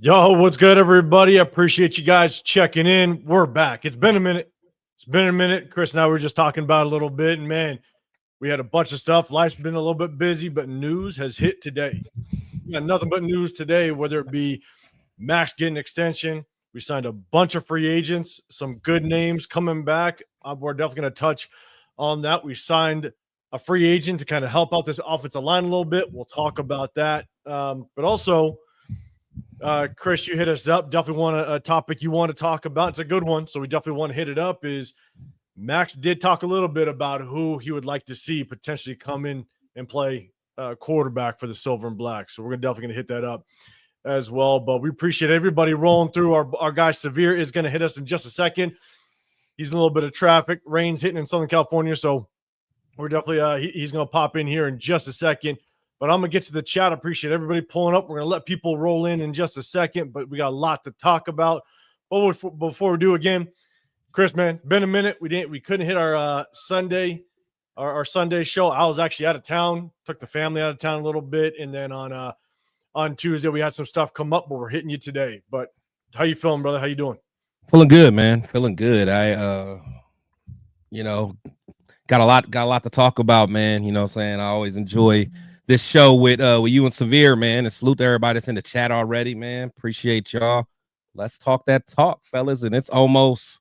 Yo, what's good, everybody? I appreciate you guys checking in. We're back. It's been a minute. Chris and I were just talking about it a little bit, and man, we had a bunch of stuff. Life's been a little bit busy, but news has hit today. We got nothing but news today, whether it be Max getting extension. We signed a bunch of free agents, some good names coming back. We're definitely going to touch on that. We signed a free agent to kind of help out this offensive line a little bit. We'll talk about that. But also, Chris, you hit us up. Definitely want a topic you want to talk about. It's a good one, so we definitely want to hit it up. Is Max did talk a little bit about who he would like to see potentially come in and play quarterback for the Silver and Black. So we're definitely going to hit that up as well. But we appreciate everybody rolling through. Our guy Severe is going to hit us in just a second. He's in a little bit of traffic. Rain's hitting in Southern California, so we're definitely he's going to pop in here in just a second. But I'm going to get to the chat. I appreciate everybody pulling up. We're going to let people roll in just a second, but we got a lot to talk about. But before we do again, Chris, man, been a minute. We couldn't hit our Sunday, our Sunday show. I was actually out of town, took the family out of town a little bit. And then on Tuesday, we had some stuff come up, but we're hitting you today. But how you feeling, brother? How you doing? Feeling good, man. Feeling good. I, got a lot to talk about, man. You know what I'm saying? I always enjoy this show with you and Severe, man, and salute to everybody that's in the chat already, man. Appreciate y'all. Let's talk that talk, fellas. And it's almost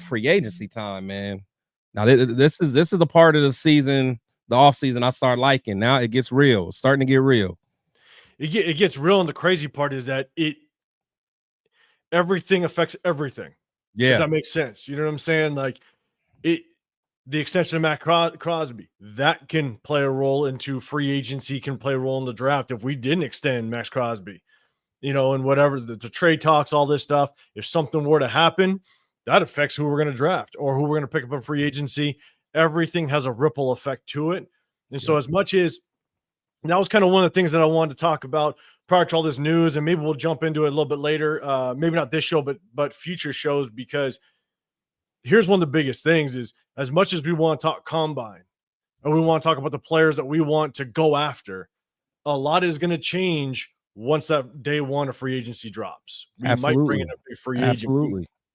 free agency time, man. Now this is the part of the season, the off season I start liking. Now it gets real. It's starting to get real. It gets real, and the crazy part is that everything affects everything. Yeah, does that make sense? You know what I'm saying? Like the extension of MAXX CROSBY, that can play a role into free agency, can play a role in the draft. If we didn't extend MAXX CROSBY, and whatever, the trade talks, all this stuff, if something were to happen, that affects who we're going to draft or who we're going to pick up in free agency. Everything has a ripple effect to it. And so as much as that was kind of one of the things that I wanted to talk about prior to all this news, and maybe we'll jump into it a little bit later, maybe not this show, but future shows, because here's one of the biggest things is, as much as we want to talk combine and we want to talk about the players that we want to go after, a lot is going to change once that day one of free agency drops. We might bring in a free agent.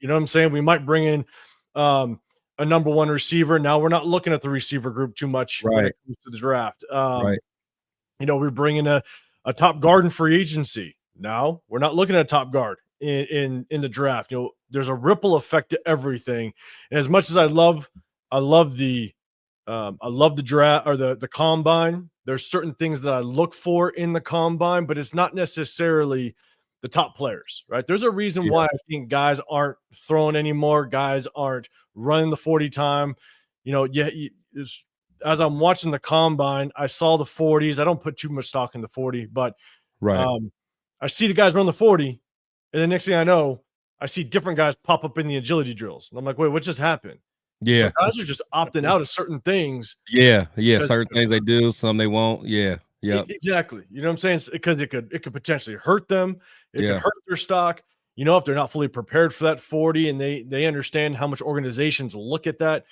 You know what I'm saying? We might bring in a number one receiver. Now we're not looking at the receiver group too much when it comes to the draft. We bring in a top guard in free agency. Now we're not looking at a top guard in the draft. There's a ripple effect to everything. And as much as I love the draft or the combine, there's certain things that I look for in the combine, but it's not necessarily the top players, right? There's a reason why I think guys aren't throwing anymore. Guys aren't running the 40 time. As I'm watching the combine, I saw the 40s. I don't put too much stock in the 40, but I see the guys run the 40, and the next thing I know, I see different guys pop up in the agility drills. And I'm like, wait, what just happened? Yeah. So guys are just opting out of certain things. Yeah. Certain things they do, some they won't. Yeah. Exactly. You know what I'm saying? Because it could potentially hurt them. It could hurt their stock. If they're not fully prepared for that 40 and they understand how much organizations look at that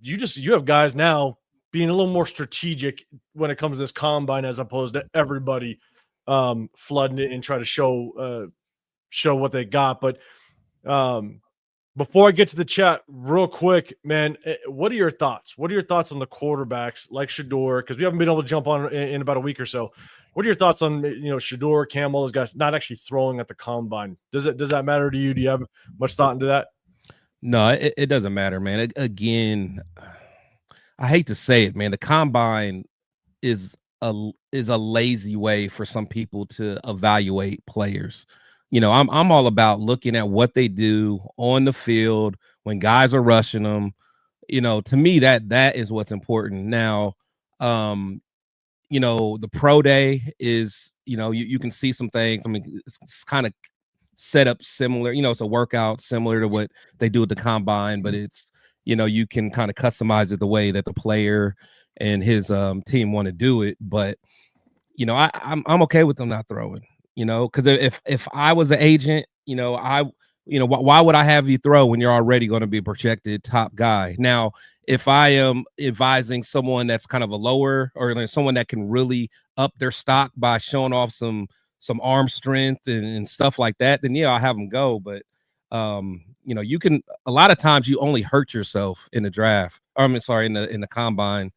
you have guys now being a little more strategic when it comes to this combine, as opposed to everybody flooding it and try to show what they got. But before I get to the chat real quick, man, what are your thoughts? What are your thoughts on the quarterbacks like Shedeur? Because we haven't been able to jump on in about a week or so. What are your thoughts on Shedeur, Cam, all those guys not actually throwing at the combine? Does that matter to you? Do you have much thought into that? No, it doesn't matter, man. Again, I hate to say it, man. The combine is a lazy way for some people to evaluate players. I'm all about looking at what they do on the field when guys are rushing them. To me, that is what's important. Now, the pro day is, you can see some things. I mean, it's kind of set up similar, it's a workout similar to what they do at the combine, but it's, you can kind of customize it the way that the player and his team want to do it. But, I'm okay with them not throwing. Because if I was an agent, why would I have you throw when you're already going to be a projected top guy? Now, if I am advising someone that's kind of a lower, or someone that can really up their stock by showing off some some arm strength and stuff like that, then yeah, I'll have them go. But you know, you can, a lot of times you only hurt yourself in the draft. I'm sorry, in the combine,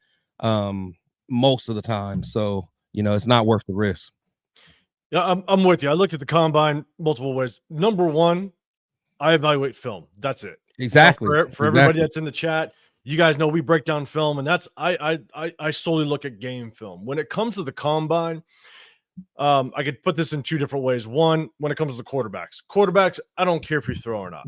most of the time. So, you know, it's not worth the risk. Yeah, I'm with you. I looked at the combine multiple ways. Number one, I evaluate film. That's it. Exactly. For everybody that's in the chat, you guys know we break down film, and that's I solely look at game film. When it comes to the combine, I could put this in two different ways. One, when it comes to quarterbacks, I don't care if you throw or not.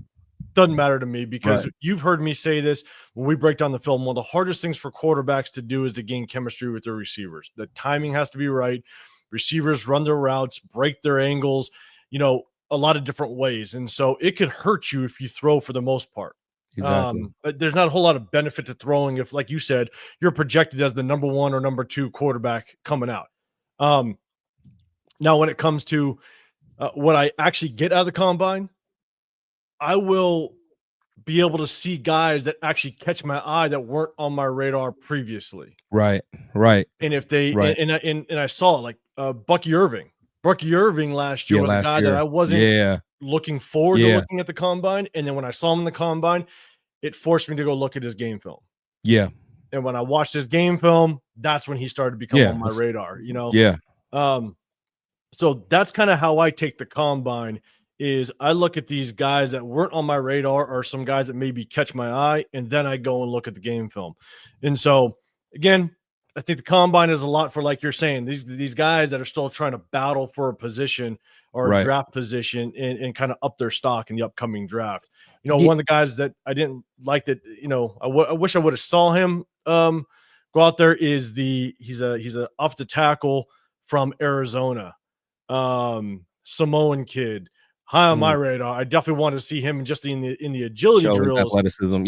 Doesn't matter to me, because you've heard me say this when we break down the film. One of the hardest things for quarterbacks to do is to gain chemistry with their receivers. The timing has to be right. Receivers run their routes, break their angles, you know, a lot of different ways. And so it could hurt you if you throw for the most part. Exactly. But there's not a whole lot of benefit to throwing if, like you said, you're projected as the number 1 or number 2 quarterback coming out. Now, when it comes to what I actually get out of the combine, I will be able to see guys that actually catch my eye that weren't on my radar previously. Right. And if they and I saw like Bucky Irving last year was a guy that I wasn't looking forward to looking at the combine, and then when I saw him in the combine, it forced me to go look at his game film. Yeah. And when I watched his game film, that's when he started to become on my radar, you know. So that's kind of how I take the combine. Is I look at these guys that weren't on my radar, or some guys that maybe catch my eye, and then I go and look at the game film. And so again, I think the combine is a lot for, like you're saying, these guys that are still trying to battle for a position or a draft position, and kind of up their stock in the upcoming draft. You know, one of the guys that I didn't like that, you know, I wish I would have saw him go out there is he's a off the tackle from Arizona, Samoan kid. High on my radar. I definitely want to see him just in the agility drills. Athleticism.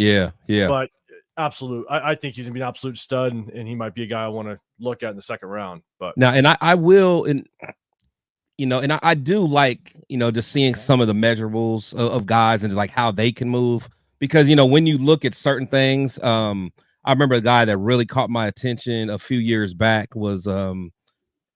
But absolute, I think he's gonna be an absolute stud, and he might be a guy I want to look at in the second round. But now, and I will, and you know, and I do like, you know, just seeing some of the measurables of guys and just like how they can move, because you know, when you look at certain things, I remember a guy that really caught my attention a few years back was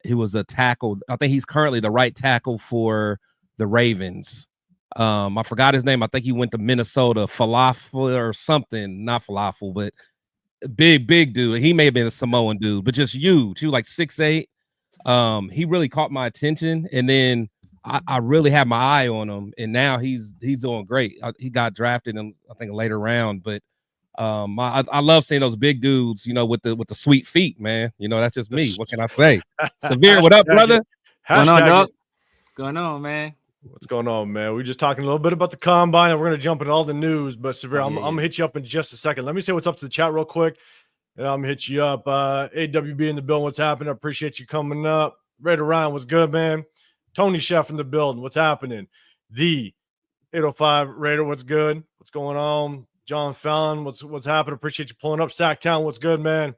he was a tackle. I think he's currently the right tackle for the Ravens. I forgot his name. I think he went to Minnesota. Falafel or something. Not Falafel, but big dude. He may have been a Samoan dude, but just huge. He was like 6'8". He really caught my attention, and then I really had my eye on him, and now he's doing great. He got drafted in, I think, a later round, but I love seeing those big dudes, you know, with the sweet feet, man. You know, that's just me. What can I say? Severe, what up, brother? Going on, man? What's going on, man? We're just talking a little bit about the combine, and we're going to jump into all the news. But Severe, I'm going to hit you up in just a second. Let me say what's up to the chat real quick, and I'm going to hit you up. AWB in the building. What's happening? I appreciate you coming up. Raider Ryan, what's good, man? Tony Chef in the building. What's happening? The 805 Raider, what's good? What's going on? John Fallon, what's happening? Appreciate you pulling up. Sacktown, what's good, man?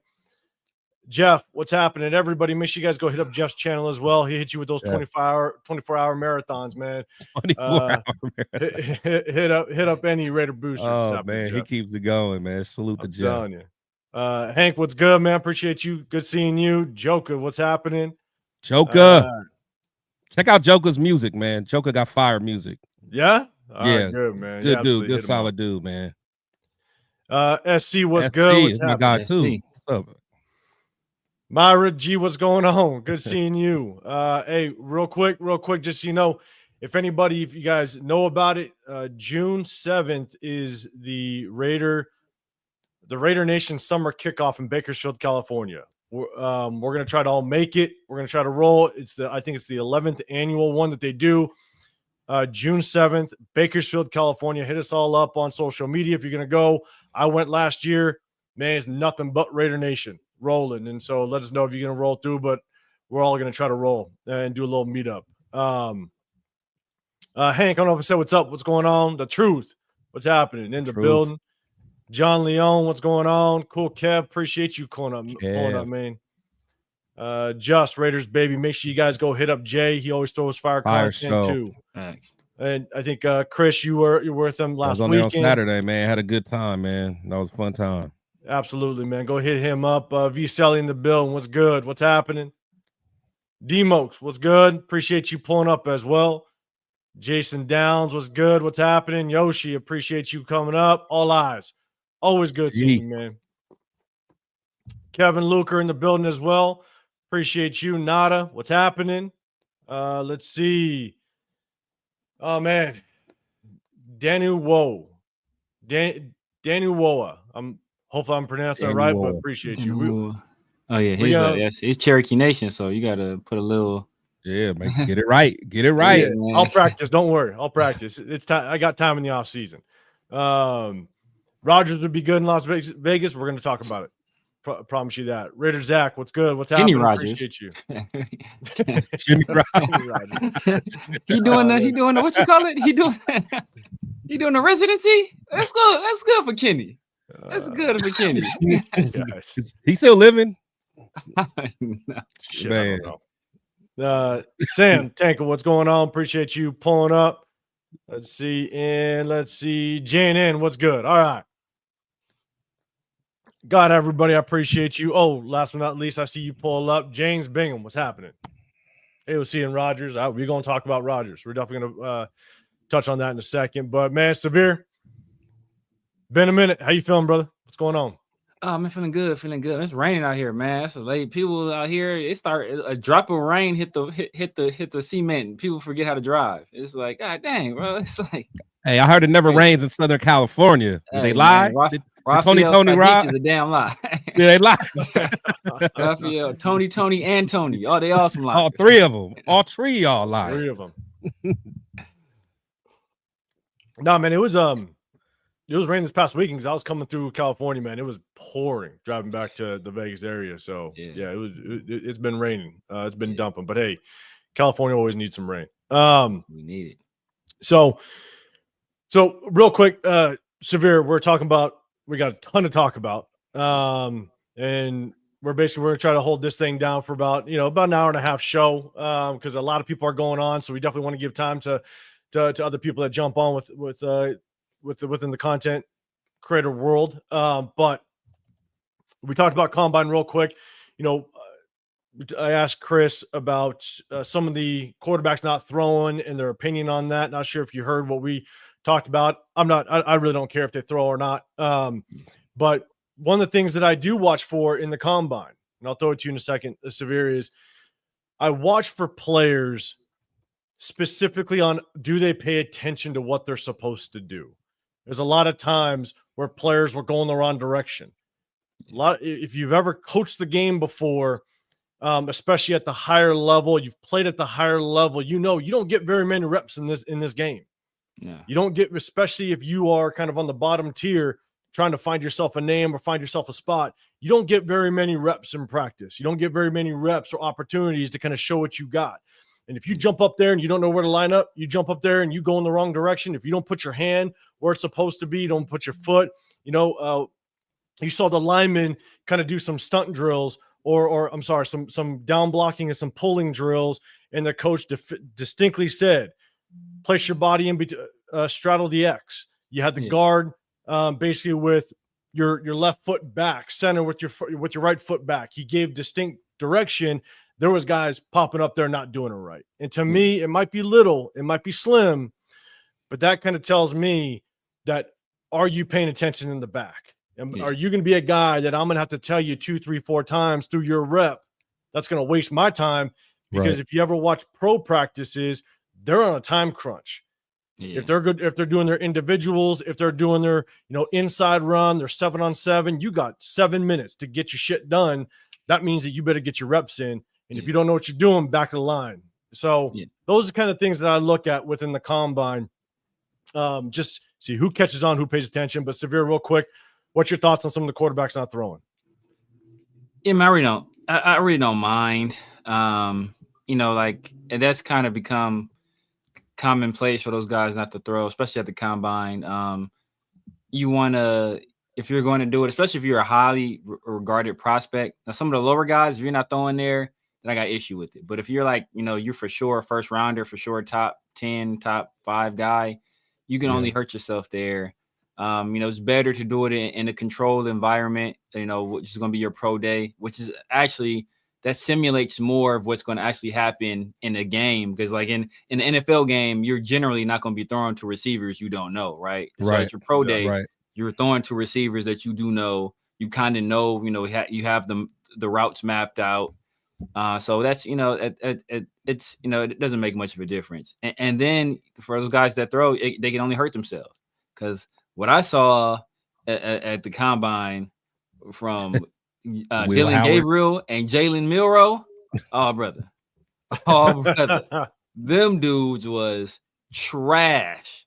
Jeff, what's happening? Everybody, make sure you guys go hit up Jeff's channel as well. He hit you with those 24-hour marathons, man. 24-hour marathons. Hit up any Raider booster. Oh man, he keeps it going, man. Salute to Jeff. You. Hank, what's good, man? Appreciate you. Good seeing you. Joker, what's happening? Joker, check out Joker's music, man. Joker got fire music. Yeah, good, man. Good dude, good solid dude, man. SC, what's good? What's my guy too. What's up? Myra G, what's going on? Good seeing you. Hey, real quick, just so you know, if you guys know about it, June 7th is the Raider Nation summer kickoff in Bakersfield, California. We're gonna try to all make it. We're gonna try to roll. I think it's the 11th annual one that they do. June 7th, Bakersfield, California. Hit us all up on social media if you're gonna go. I went last year. Man, it's nothing but Raider Nation rolling, and so let us know if you're gonna roll through. But we're all gonna try to roll and do a little meetup. Hank, I don't know if I said what's up. What's going on? The truth. What's happening in the building? John Leone, what's going on? Cool, Kev. Appreciate you calling up, man. Just Raiders, baby. Make sure you guys go hit up Jay. He always throws fire content too. Thanks. And I think Chris, you were with him last weekend. On Saturday, man. Had a good time, man. That was a fun time. Absolutely, man. Go hit him up. V Selly in the building. What's good? What's happening? D-Mokes, what's good? Appreciate you pulling up as well. Jason Downs, what's good? What's happening? Yoshi, appreciate you coming up. All eyes. Always good seeing you, man. Kevin Luker in the building as well. Appreciate you. Nada, what's happening? Let's see. Oh, man. Danu Woe. Danu Woa. Hopefully I'm pronouncing it right, but appreciate you. Oh, yeah. It's Cherokee Nation, so you got to put a little... Yeah, man, get it right. Get it right. Yeah, I'll practice. Don't worry. I'll practice. It's time. I got time in the off season. Rogers would be good in Las Vegas. We're going to talk about it. Promise you that. Raider Zach, what's good? What's happening? Appreciate you. Jimmy Rogers. He doing the what you call it? He doing the residency. That's good. That's good for Kenny. That's good for Kenny. He's still living. No. Shit, man. I don't know. Sam Tanker, what's going on? Appreciate you pulling up. Let's see. JNN, what's good? All right. God, everybody, I appreciate you. Oh, last but not least, I see you pull up. James Bingham, what's happening? AOC and Rogers. We're going to talk about Rogers. We're definitely going to touch on that in a second. But, man, Severe, been a minute. How you feeling, brother? What's going on? Oh, I'm feeling good. It's raining out here, man. So late people out here, a drop of rain hit the cement. People forget how to drive. It's like, God dang, bro. It's like, hey, I heard it never rains in Southern California. Did they lie? Tony Rob is a damn lie. Yeah, they lie. Raphael, Tony, and Tony. Oh, they all some lies. All three of them. All three y'all lie. Three of them. No, man, it was raining this past weekend because I was coming through California, man. It was pouring driving back to the Vegas area. So yeah, it's been raining. It's been dumping. But hey, California always needs some rain. We need it. So real quick, Severe, we got a ton to talk about. And we're gonna try to hold this thing down for about an hour and a half show. Because a lot of people are going on. So we definitely want to give time to other people that jump on within the content creator world. But we talked about Combine real quick. I asked Chris about some of the quarterbacks not throwing and their opinion on that. Not sure if you heard what we talked about. I really don't care if they throw or not. But one of the things that I do watch for in the Combine, and I'll throw it to you in a second, Severe, is I watch for players specifically on, do they pay attention to what they're supposed to do? There's a lot of times where players were going the wrong direction. If you've ever coached the game before, especially at the higher level, you've played at the higher level, you don't get very many reps in this game. Yeah. You don't get, especially if you are kind of on the bottom tier trying to find yourself a name or find yourself a spot, you don't get very many reps in practice. You don't get very many reps or opportunities to kind of show what you got. And if you jump up there and you don't know where to line up, you jump up there and you go in the wrong direction. If you don't put your hand where it's supposed to be, you don't put your foot, you saw the linemen kind of do some stunt drills some down blocking and some pulling drills. And the coach distinctly said, place your body in straddle the X. You had the guard basically with your left foot back, center with your right foot back. He gave distinct direction. There was guys popping up there not doing it right. And to me, it might be little, it might be slim, but that kind of tells me that, are you paying attention in the back? Are you going to be a guy that I'm going to have to tell you 2, 3, 4 times through your rep? That's going to waste my time, because if you ever watch pro practices, they're on a time crunch. Yeah. If they're good, if they're doing their individuals, if they're doing their, inside run, their 7-on-7, you got 7 minutes to get your shit done. That means that you better get your reps in. And if you don't know what you're doing, back to the line. So those are kind of things that I look at within the Combine. Just see who catches on, who pays attention. But Severe, real quick, what's your thoughts on some of the quarterbacks not throwing? Yeah, man, I really don't mind. And that's kind of become commonplace for those guys not to throw, especially at the Combine. You want to, if you're going to do it, especially if you're a highly regarded prospect. Now, some of the lower guys, if you're not throwing there, then I got issue with it. But if you're you're for sure a first rounder, for sure top 10, top 5 guy, you can only hurt yourself there. It's better to do it in a controlled environment, which is going to be your pro day, which is actually that simulates more of what's going to actually happen in a game. Because like in the NFL game, you're generally not going to be throwing to receivers you don't know, right? So at your pro day, you're throwing to receivers that you do know. You kind of know, you have the routes mapped out. So that's, it's, it doesn't make much of a difference. And then for those guys that throw, they can only hurt themselves. Because what I saw at the combine from Dylan Gabriel and Jalen Milroe, oh brother, them dudes was trash,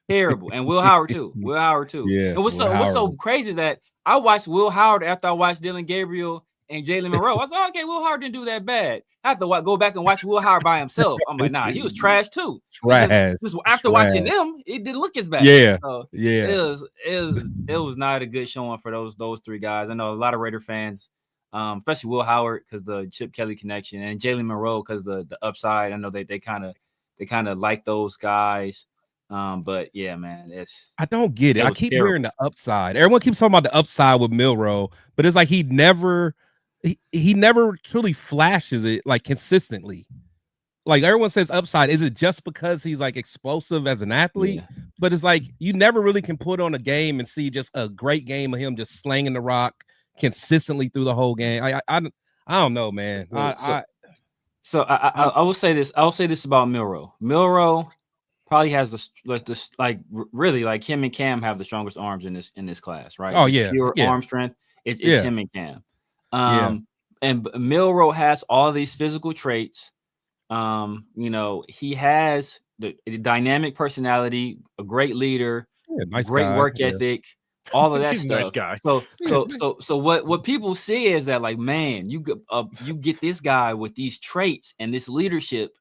terrible, and Will Howard too. Yeah. And what's so crazy that I watched Will Howard after I watched Dylan Gabriel and Jalen Monroe. I was like, okay, Will Howard didn't do that bad. I have to go back and watch Will Howard by himself. I'm like, nah, he was trash too. Just after watching them, it didn't look as bad. Yeah, so yeah. It was not a good showing for those three guys. I know a lot of Raider fans, especially Will Howard because the Chip Kelly connection, and Jalen Monroe because the upside. I know they kind of like those guys. But yeah, man, I don't get it. I keep hearing the upside. Everyone keeps talking about the upside with Milroe, but it's like he never truly flashes it like consistently. Like everyone says upside. Is it just because he's like explosive as an athlete? Yeah. But it's like you never really can put on a game and see just a great game of him just slanging the rock consistently through the whole game. I don't know, man. I will say this. I'll say this about Milroe. Milroe probably has the like really like him and Cam have the strongest arms in this class, right? Oh yeah, pure arm strength. It's him and Cam. And Milroe has all these physical traits. He has the dynamic personality, a great leader, great work ethic, all of that stuff. Nice guy. So what people see is that like, man, you get this guy with these traits and this leadership.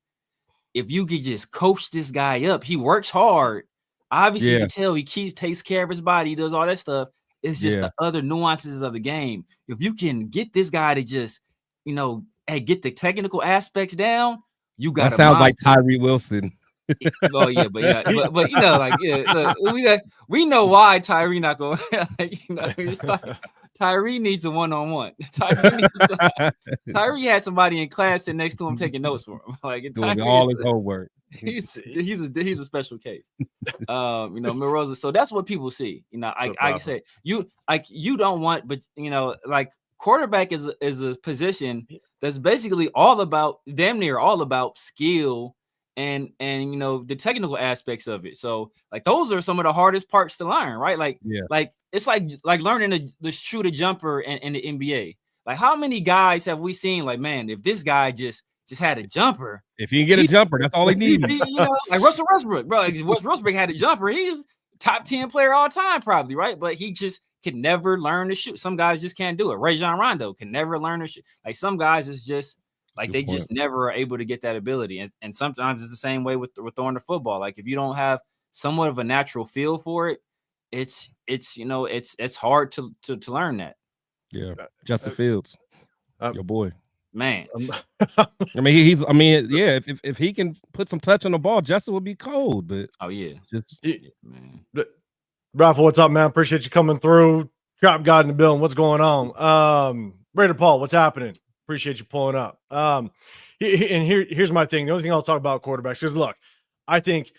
If you could just coach this guy up, he works hard. Obviously, you can tell he takes care of his body, he does all that stuff. It's just the other nuances of the game. If you can get this guy to just, get the technical aspects down, you got. That sounds like Tyree Wilson. Oh yeah, we know why Tyree not going. Tyree needs a one-on-one. Tyree had somebody in class sitting next to him taking notes for him, like doing all his homework. He's a special case. Milroe. So that's what people see. I say you don't want, but like quarterback is a position that's basically damn near all about skill and the technical aspects of it. So like those are some of the hardest parts to learn, right? Like it's like learning to shoot a jumper in the NBA. Like how many guys have we seen? Like, man, if this guy just had a jumper, if he can get a jumper, that's all he needs. Like Russell Westbrook, bro. Like Russell Westbrook had a jumper. He's top 10 player all time, probably, right? But he just could never learn to shoot. Some guys just can't do it. Rajon Rondo can never learn to shoot. Like some guys, it's just like they just never are able to get that ability. And sometimes it's the same way with throwing the football. Like if you don't have somewhat of a natural feel for it, it's hard to learn that. Yeah, Justin Fields, your boy, man. If he can put some touch on the ball, Justin would be cold. But man. Rafa, what's up, man? Appreciate you coming through. Trap God in the building. What's going on? Raider Paul, what's happening? Appreciate you pulling up. Here's my thing. The only thing I'll talk about quarterbacks is look, I think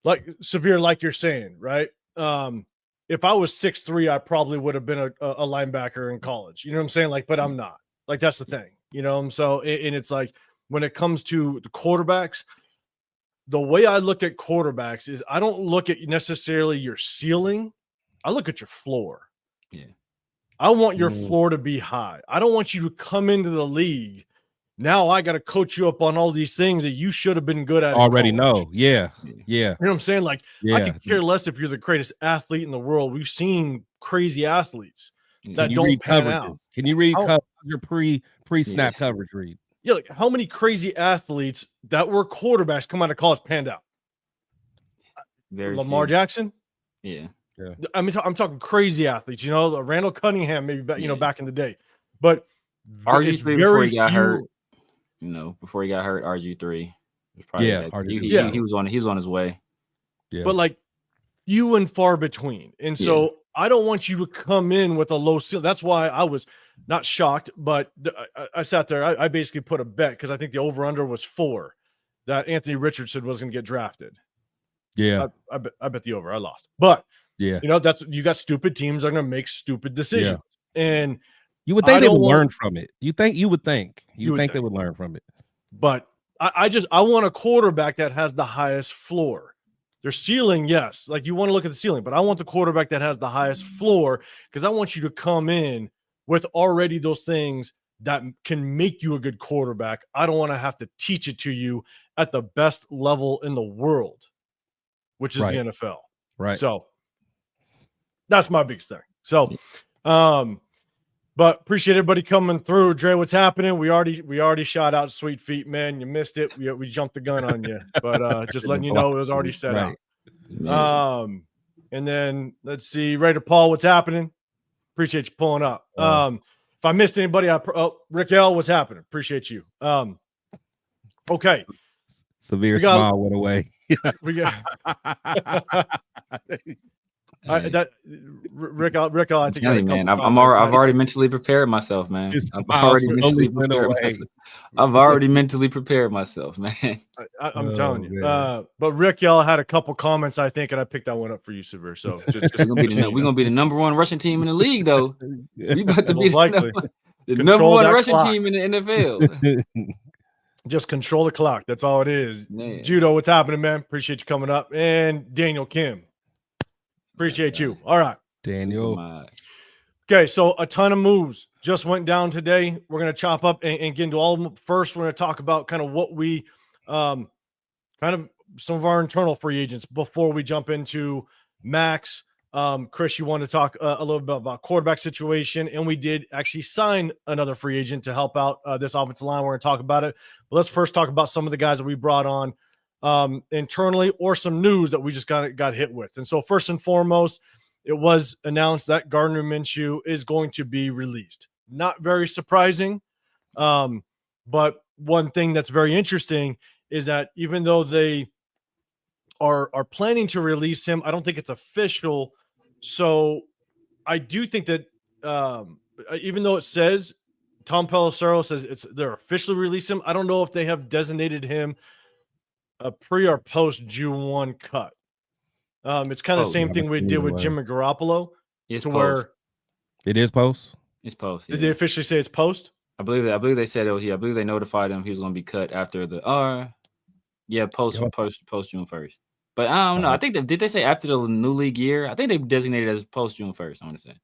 like Severe, like you're saying, right? If I was 6'3", I probably would have been a linebacker in college. You know what I'm saying? Like, but I'm not. Like, that's the thing. So and it's like when it comes to the quarterbacks, the way I look at quarterbacks is I don't look at necessarily your ceiling. I look at your floor. Yeah. I want your floor to be high. I don't want you to come into the league. Now I got to coach you up on all these things that you should have been good at. Already know. Yeah. You know what I'm saying? Like, I could care less if you're the greatest athlete in the world. We've seen crazy athletes that don't pan out. Can you read your pre-snap coverage read? Yeah, like how many crazy athletes that were quarterbacks come out of college panned out? Lamar Jackson? Yeah. I mean, I'm talking crazy athletes, Randall Cunningham, maybe back in the day. But RG3 before he got hurt. Before he got hurt, RG3 was probably he was on his way. Yeah. But like few and far between. And so I don't want you to come in with a low ceiling. That's why I was not shocked, but I sat there. I basically put a bet because I think the over-under was 4 that Anthony Richardson was going to get drafted. Yeah. I bet the over. I lost. But, Yeah. you know, you got stupid teams that are going to make stupid decisions. And you would think they would learn from it. You would think they would learn from it. But I want a quarterback that has the highest floor. Their ceiling, yes. Like you want to look at the ceiling, but I want the quarterback that has the highest floor because I want you to come in with already those things that can make you a good quarterback. I don't want to have to teach it to you at the best level in the world, which is the NFL. Right. So that's my biggest thing. So, but appreciate everybody coming through. Dre, what's happening? We already shot out Sweet Feet, man. You missed it. We jumped the gun on you, but just letting you know it was already set out. And then let's see, Raider Paul, what's happening? Appreciate you pulling up. If I missed anybody, Rick L, what's happening? Appreciate you. Okay. Severe smile went away. We got Rick, I think man, I've already mentally prepared myself, man. I've already mentally prepared myself, man. I'm telling you. But Rick y'all had a couple comments, I think, and I picked that one up for you, Severe. So we're gonna be the number 1 rushing team in the league, though. We about to be the number 1 rushing team in the NFL. Just control the clock. That's all it is. Man. Judo, what's happening, man? Appreciate you coming up. And Daniel Kim. Appreciate you. All right. Daniel. Okay, so a ton of moves just went down today. We're going to chop up and get into all of them. First, we're going to talk about kind of what we kind of some of our internal free agents before we jump into Max. Chris, you want to talk a little bit about quarterback situation, and we did actually sign another free agent to help out this offensive line. We're going to talk about it. But let's first talk about some of the guys that we brought on internally or some news that we just got hit with. And so first and foremost, it was announced that Gardner Minshew is going to be released. Not very surprising. But one thing that's very interesting is that even though they are planning to release him, I don't think it's official. So I do think that even though it says Tom Pelissero says they're officially releasing him, I don't know if they have designated him a pre or post June 1 cut. It's kind of the same thing we did with Jimmy Garoppolo. It's it is post. It's post. Did they officially say it's post? I believe they said it was. Yeah, I believe they notified him he was going to be cut after the post June 1st. But I don't know. I think did they say after the new league year? I think they designated it as post June 1st. I want to say.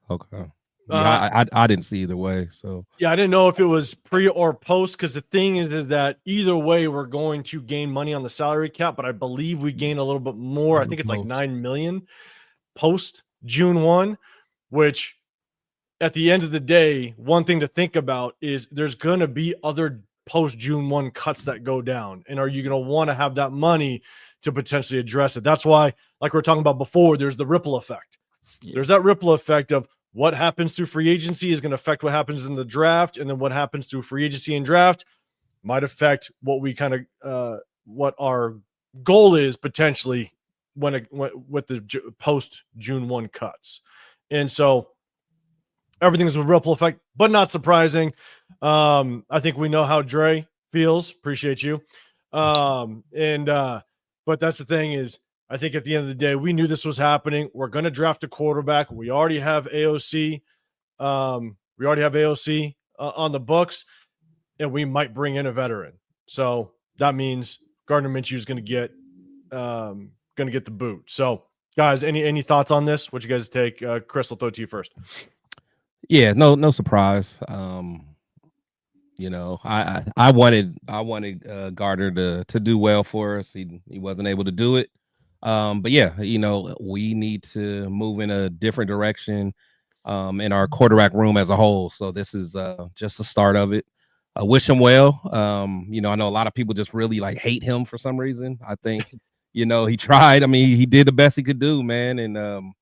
Okay. Yeah, I didn't see either way. So yeah, I didn't know if it was pre or post because the thing is that either way we're going to gain money on the salary cap, but I believe we gain a little bit more. I think it's like $9 million post June 1, which at the end of the day, one thing to think about is there's going to be other post June 1 cuts that go down, and are you going to want to have that money to potentially address it? That's why, like we were talking about before, there's the ripple effect. Yeah. There's that ripple effect of what happens through free agency is going to affect what happens in the draft, and then what happens through free agency and draft might affect what we kind of what our goal is potentially with the post June 1 cuts. And so everything's a ripple effect, but not surprising. I think we know how Dre feels. Appreciate you. But that's the thing is, I think at the end of the day, we knew this was happening. We're going to draft a quarterback. We already have AOC. On the books, and we might bring in a veteran. So that means Gardner Minshew is going to get the boot. So, guys, any thoughts on this? What you guys take? Chris, I'll throw it to you first. Yeah, no surprise. You know, I wanted Gardner to do well for us. He wasn't able to do it. But yeah, you know, we need to move in a different direction in our quarterback room as a whole. So this is just the start of it. I wish him well. You know, I know a lot of people just really like hate him for some reason. I think, you know, he tried. I mean, he did the best he could do, man. And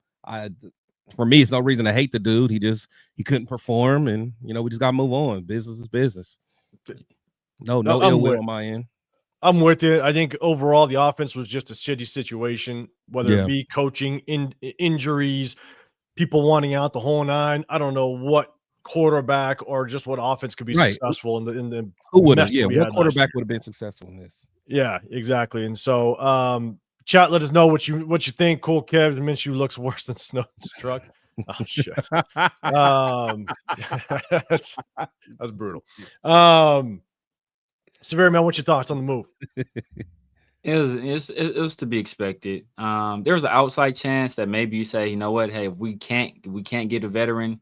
for me, it's no reason to hate the dude. He couldn't perform, and you know, we just gotta move on. Business is business. No ill will on my end. I'm with you. I think overall the offense was just a shitty situation, whether it be coaching, injuries, people wanting out the whole nine. I don't know what quarterback or just what offense could be Right. successful in the Who would have? mess Yeah, that we what had last quarterback year. would have been successful in this? Yeah, exactly. And so, chat, let us know what you think. Cool Kev, Minshew looks worse than Snow's truck. Oh shit. That's brutal. Severe man, what's your thoughts on the move? It was to be expected. There was an outside chance that maybe you say, you know what, hey, if we can't get a veteran,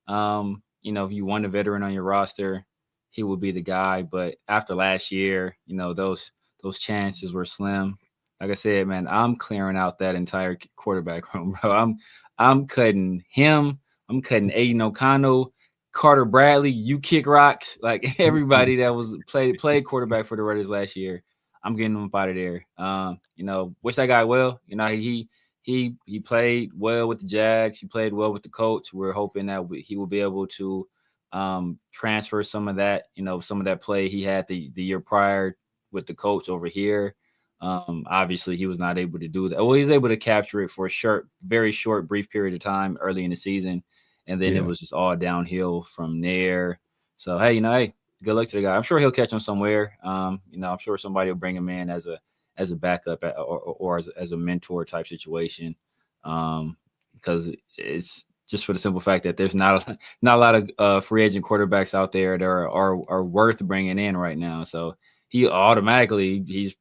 if you want a veteran on your roster, he would be the guy. But after last year, those chances were slim. Like I said, man, I'm clearing out that entire quarterback room, bro. I'm cutting him. I'm cutting Aiden O'Connell, Carter Bradley. You kick rocks, like everybody that was played quarterback for the Raiders last year. I'm getting him out of there. Wish that guy well. He played well with the Jags. He played well with the coach. We're hoping that he will be able to transfer some of that, some of that play he had the year prior with the coach over here. Obviously, he was not able to do that. Well, he was able to capture it for a very short, brief period of time early in the season, and then it was just all downhill from there. So, hey, good luck to the guy. I'm sure he'll catch him somewhere. I'm sure somebody will bring him in as a backup or as a mentor type situation, because it's just for the simple fact that there's not a lot of free agent quarterbacks out there that are worth bringing in right now. So he's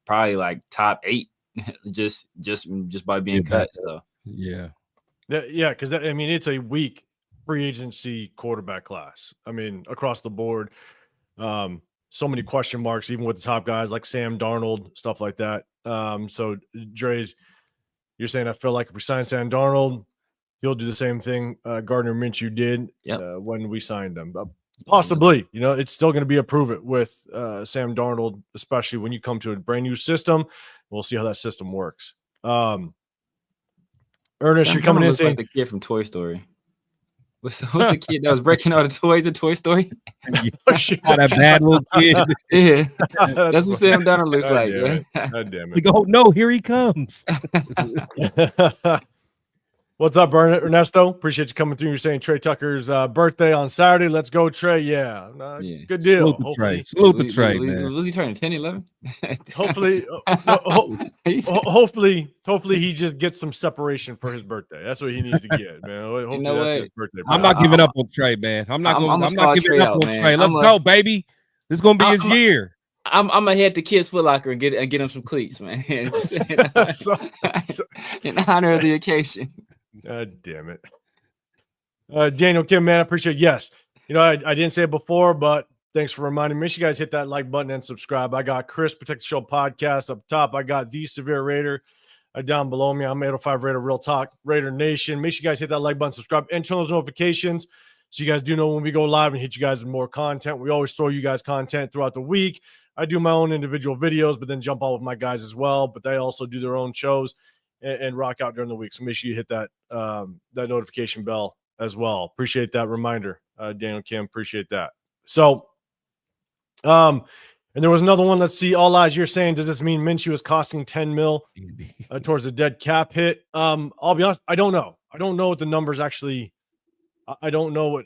probably like top 8 just by being cut. So yeah, because it's a weak free agency quarterback class. I mean, across the board, so many question marks, even with the top guys like Sam Darnold, stuff like that. So Dre's, you're saying I feel like if we sign Sam Darnold, he'll do the same thing Gardner Minshew did when we signed him. Possibly, it's still going to be a prove it with Sam Darnold, especially when you come to a brand new system. We'll see how that system works. Ernest, you're coming in saying like the kid from Toy Story. What's the kid that was breaking all the toys in Toy Story? That bad little kid. Yeah, that's what Sam Darnold looks like. God damn it! We go, no, here he comes. What's up, Ernesto? Appreciate you coming through. You're saying Trey Tucker's birthday on Saturday. Let's go, Trey. Yeah. Good deal. Salute the Trey, man. Was he turning 10, 11? Hopefully he just gets some separation for his birthday. That's what he needs to get, man. Hopefully that's his birthday. I'm not giving up on Trey, man. I'm not giving up on Trey. Let's go, baby. This is gonna be his year. I'm gonna head to Kids Foot Locker and get him some cleats, man. In honor of the occasion. God damn it. Daniel Kim, man, I appreciate it. Yes. I didn't say it before, but thanks for reminding me. Make sure you guys hit that like button and subscribe. I got Chris Protect the Show podcast up top. I got the Severe Raider down below me. I'm 805 Raider Real Talk, Raider Nation. Make sure you guys hit that like button, subscribe, and turn those notifications so you guys do know when we go live and hit you guys with more content. We always throw you guys content throughout the week. I do my own individual videos, but then jump on with my guys as well. But they also do their own shows and rock out during the week. So make sure you hit that notification bell as well. Appreciate that reminder, Daniel Kim. Appreciate that. So, and there was another one. Let's see. All eyes. You're saying, does this mean Minshew is costing $10 million towards a dead cap hit? I'll be honest. I don't know. I don't know what the numbers actually. I don't know what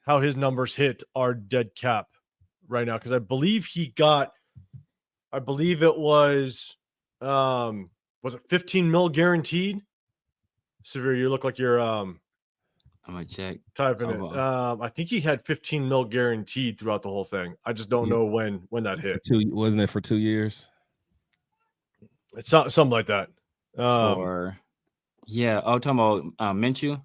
how his numbers hit our dead cap right now, because I believe it was it 15 mil guaranteed? Severe, you look like you're I'm gonna check typing it. I think he had 15 mil guaranteed throughout the whole thing. I just don't know when that hit. Wasn't it for 2 years? It's something like that. Oh, talking about Minshew.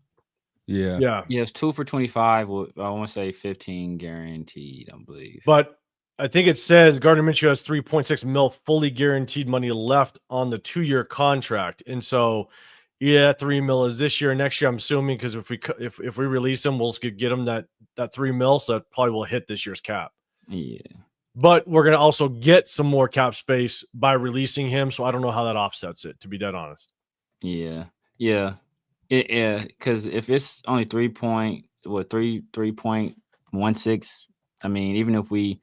Yeah. It's 2 for 25. I want to say 15 guaranteed, I believe. But I think it says Gardner Minshew has 3.6 mil fully guaranteed money left on the 2-year contract, and so 3 mil is this year and next year. I'm assuming, because if we release him, we'll just get him that 3 mil, so that probably will hit this year's cap. Yeah, but we're gonna also get some more cap space by releasing him, so I don't know how that offsets it, to be dead honest. Yeah, because if it's only 3.16, I mean, even if we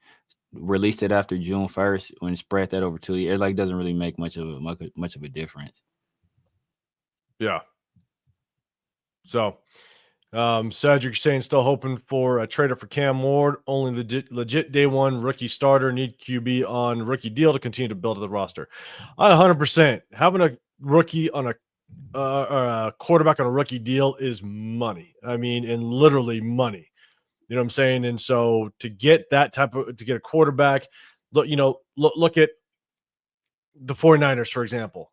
released it after June 1st and spread that over 2 years, it doesn't really make much of a difference. Yeah. So Cedric saying still hoping for a trader for Cam Ward. Only legit day one rookie starter, need QB on rookie deal to continue to build the roster. 100%. Having a rookie on a quarterback on a rookie deal is money. I mean, and literally money. You know what I'm saying? And so to get a quarterback, look at the 49ers, for example.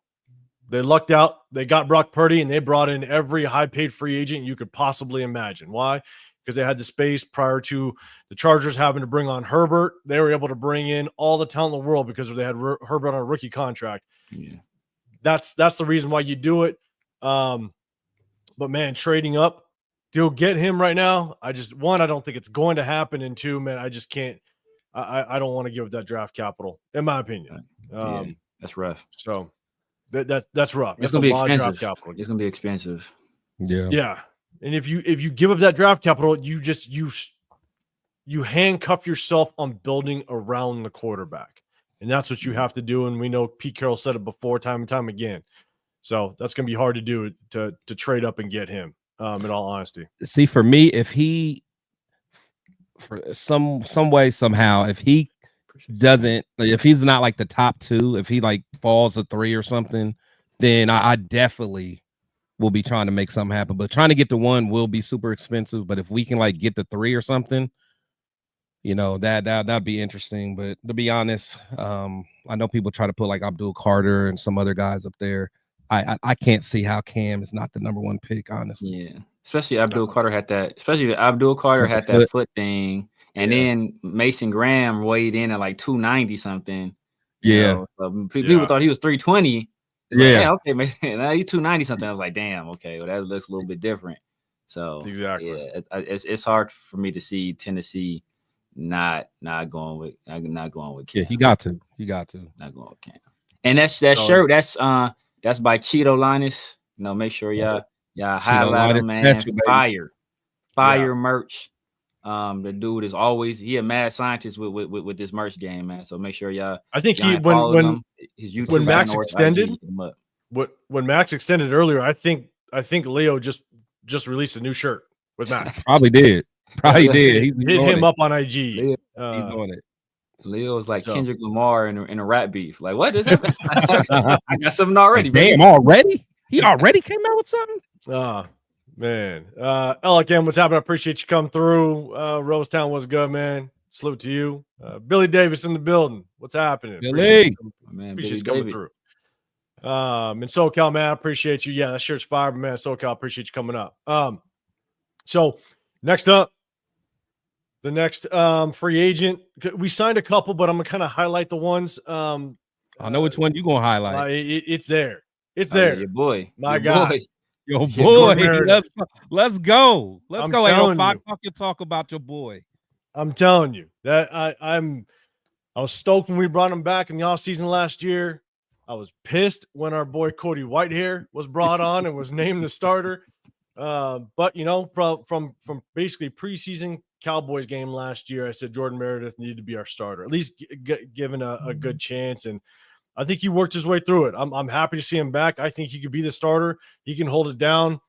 They lucked out. They got Brock Purdy, and they brought in every high-paid free agent you could possibly imagine. Why? Because they had the space prior to the Chargers having to bring on Herbert. They were able to bring in all the talent in the world because they had Herbert on a rookie contract. Yeah. That's the reason why you do it. But, man, trading up, to get him right now, I don't think it's going to happen. And two, man, I just can't. I don't want to give up that draft capital, in my opinion. That's rough. So that's rough. It's gonna be expensive. It's gonna be expensive. Yeah. And if you give up that draft capital, you handcuff yourself on building around the quarterback, and that's what you have to do. And we know Pete Carroll said it before, time and time again. So that's gonna be hard to do to trade up and get him. In all honesty, see, for me, if he, for some way, somehow, if he doesn't, if he's not like the top two, if he like falls to 3 or something, then I definitely will be trying to make something happen. But trying to get to 1 will be super expensive. But if we can like get to 3 or something, that'd be interesting. But to be honest, I know people try to put like Abdul Carter and some other guys up there. I can't see how Cam is not the number 1 pick, honestly. Yeah, especially Abdul Carter had that. Especially Abdul Carter had that foot thing. And then Mason Graham weighed in at like 290 something. Yeah. So people thought he was 320. It's yeah. Like, okay, Mason, now he's 290 something. I was like, damn, okay, well, that looks a little bit different. So exactly. Yeah, it's hard for me to see Tennessee not going with Cam. Yeah, he got to. Not going with Cam. And that shirt, that's by Cheeto Linus. Make sure y'all highlight him, man. Fire merch. The dude is always a mad scientist with this merch game, man. So make sure y'all. I think when his YouTube when MAXX extended, when MAXX extended earlier, I think Leo just released a new shirt with MAXX. Probably did. He hit him up on IG. He's doing it. Leo's like Kendrick Lamar in a rap beef. Like, what is that? I got something already. Damn, already? He already came out with something? Man. Again, what's happening? I appreciate you coming through. Rosetown was good, man. Salute to you. Billy Davis in the building. What's happening? Billy. Appreciate you coming through. And SoCal, man, I appreciate you. Yeah, that shirt's fire, man. SoCal, appreciate you coming up. So next up, the next free agent. We signed a couple, but I'm gonna kind of highlight the ones. I know which one you're gonna highlight. It's there. It's there. Your boy. My guy. Your boy. Let's go. Let's go. Hey, talk about your boy. I'm telling you that I was stoked when we brought him back in the offseason last year. I was pissed when our boy Cody Whitehair was brought on and was named the starter. But from basically preseason Cowboys game last year, I said Jordan Meredith needed to be our starter, at least given a good chance. And I think he worked his way through it. I'm happy to see him back. I think he could be the starter. He can hold it down.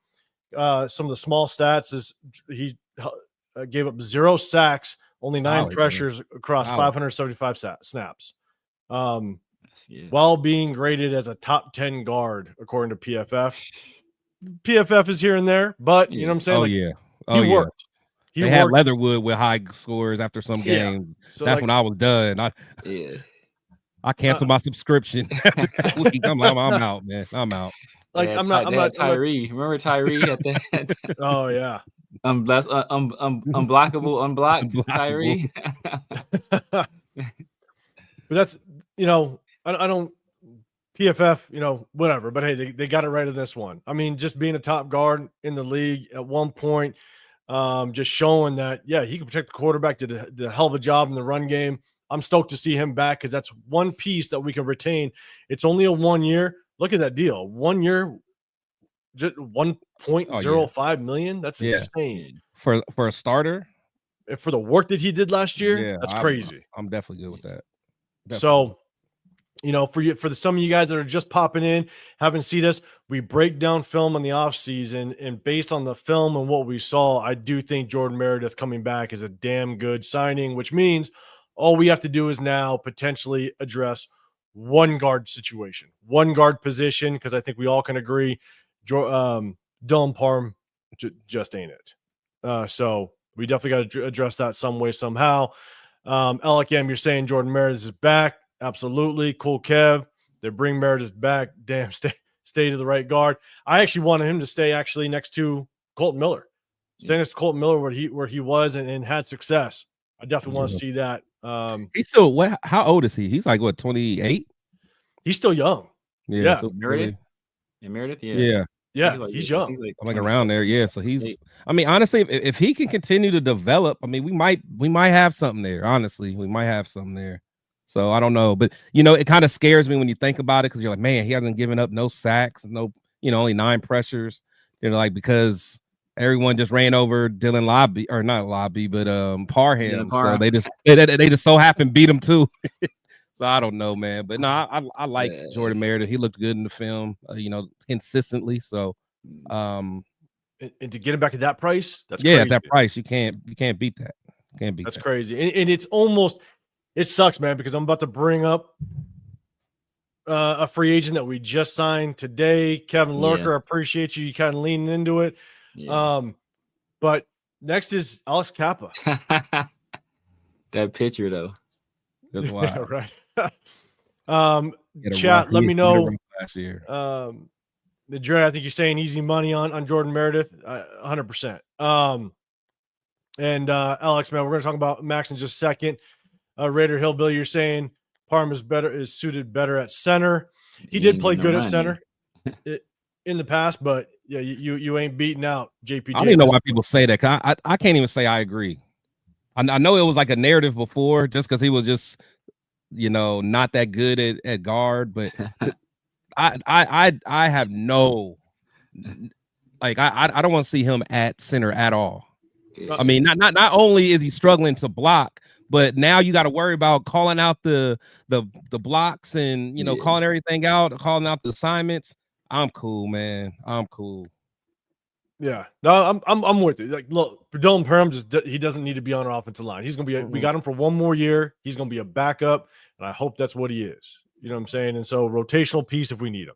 Some of the small stats is he gave up 0 sacks, only 9 pressures across 575 snaps. While being graded as a top 10 guard, according to PFF. PFF is here and there, but you know what I'm saying? He worked. They had Leatherwood with high scores after some games. So that's when I was done. I cancanceled my subscription after that week. I'm out, man. I'm out. Like I'm not Tyree. Remember Tyree at that? Oh yeah. Unblockable, unblocked Tyree. But that's I don't PFF, whatever. But hey, they got it right in this one. I mean, just being a top guard in the league at one point, just showing that he can protect the quarterback, did a hell of a job in the run game. I'm stoked to see him back because that's one piece that we can retain. It's only a 1 year. Look at that deal. 1 year, just 1.05 million. That's insane for a starter. For the work that he did last year, that's crazy. I'm definitely good with that. So you know, for some of you guys that are just popping in, haven't seen us, we break down film on the off season, and based on the film and what we saw, I do think Jordan Meredith coming back is a damn good signing, which means all we have to do is now potentially address one guard situation, one guard position, because I think we all can agree, Dylan Parham just ain't it. So we definitely got to address that some way, somehow. Alec M, you're saying Jordan Meredith is back. Absolutely. Cool, Kev. They bring Meredith back. Damn, stay to the right guard. I actually wanted him to stay actually next to Colton Miller. Stay next to Colton Miller where he was and had success. I definitely want to see that. He's still what? How old is he? He's like what, 28? He's still young. Yeah. So Meredith? Meredith? Yeah. Yeah, he's young. He's like around there. Yeah. So he's, I mean, honestly, if he can continue to develop, I mean, we might have something there. Honestly, we might have something there. So I don't know, but you know, it kind of scares me when you think about it, because you're like, man, he hasn't given up no sacks, no, you know, only 9 pressures. You know, like, because everyone just ran over Dylan Lobby, or not Lobby, but Parham. So they just so happened beat him too. So I don't know, man. But no, I like Jordan Meredith. He looked good in the film, you know, consistently. So and to get him back at that price, that's crazy. At that price, you can't beat that. Can't beat that's that. crazy. And it's almost, it sucks, man, because I'm about to bring up a free agent that we just signed today. Kevin Lurker, I appreciate you kind of leaning into it. But next is Alex Kappa. That picture though. That's wild. Right. Chat, let me know. Last year. Dre, I think you're saying easy money on Jordan Meredith. 100%. And Alex, man, we're going to talk about Max in just a second. Raider Hillbilly, you're saying Parham is suited better at center. He did play good at center in the past, but yeah, you ain't beating out JPJ. I don't even know why people say that. I can't even say I agree. I know it was like a narrative before, just because he was just, you know, not that good at guard, but I have no, like, I don't want to see him at center at all. I mean, not only is he struggling to block, but now you got to worry about calling out the blocks and, you know, calling everything out, calling out the assignments. I'm cool, man. I'm cool. Yeah, no, I'm with you. Like, look, for Dylan Parham, he doesn't need to be on our offensive line. He's gonna be. We got him for one more year. He's gonna be a backup, and I hope that's what he is. You know what I'm saying? And so rotational piece if we need him.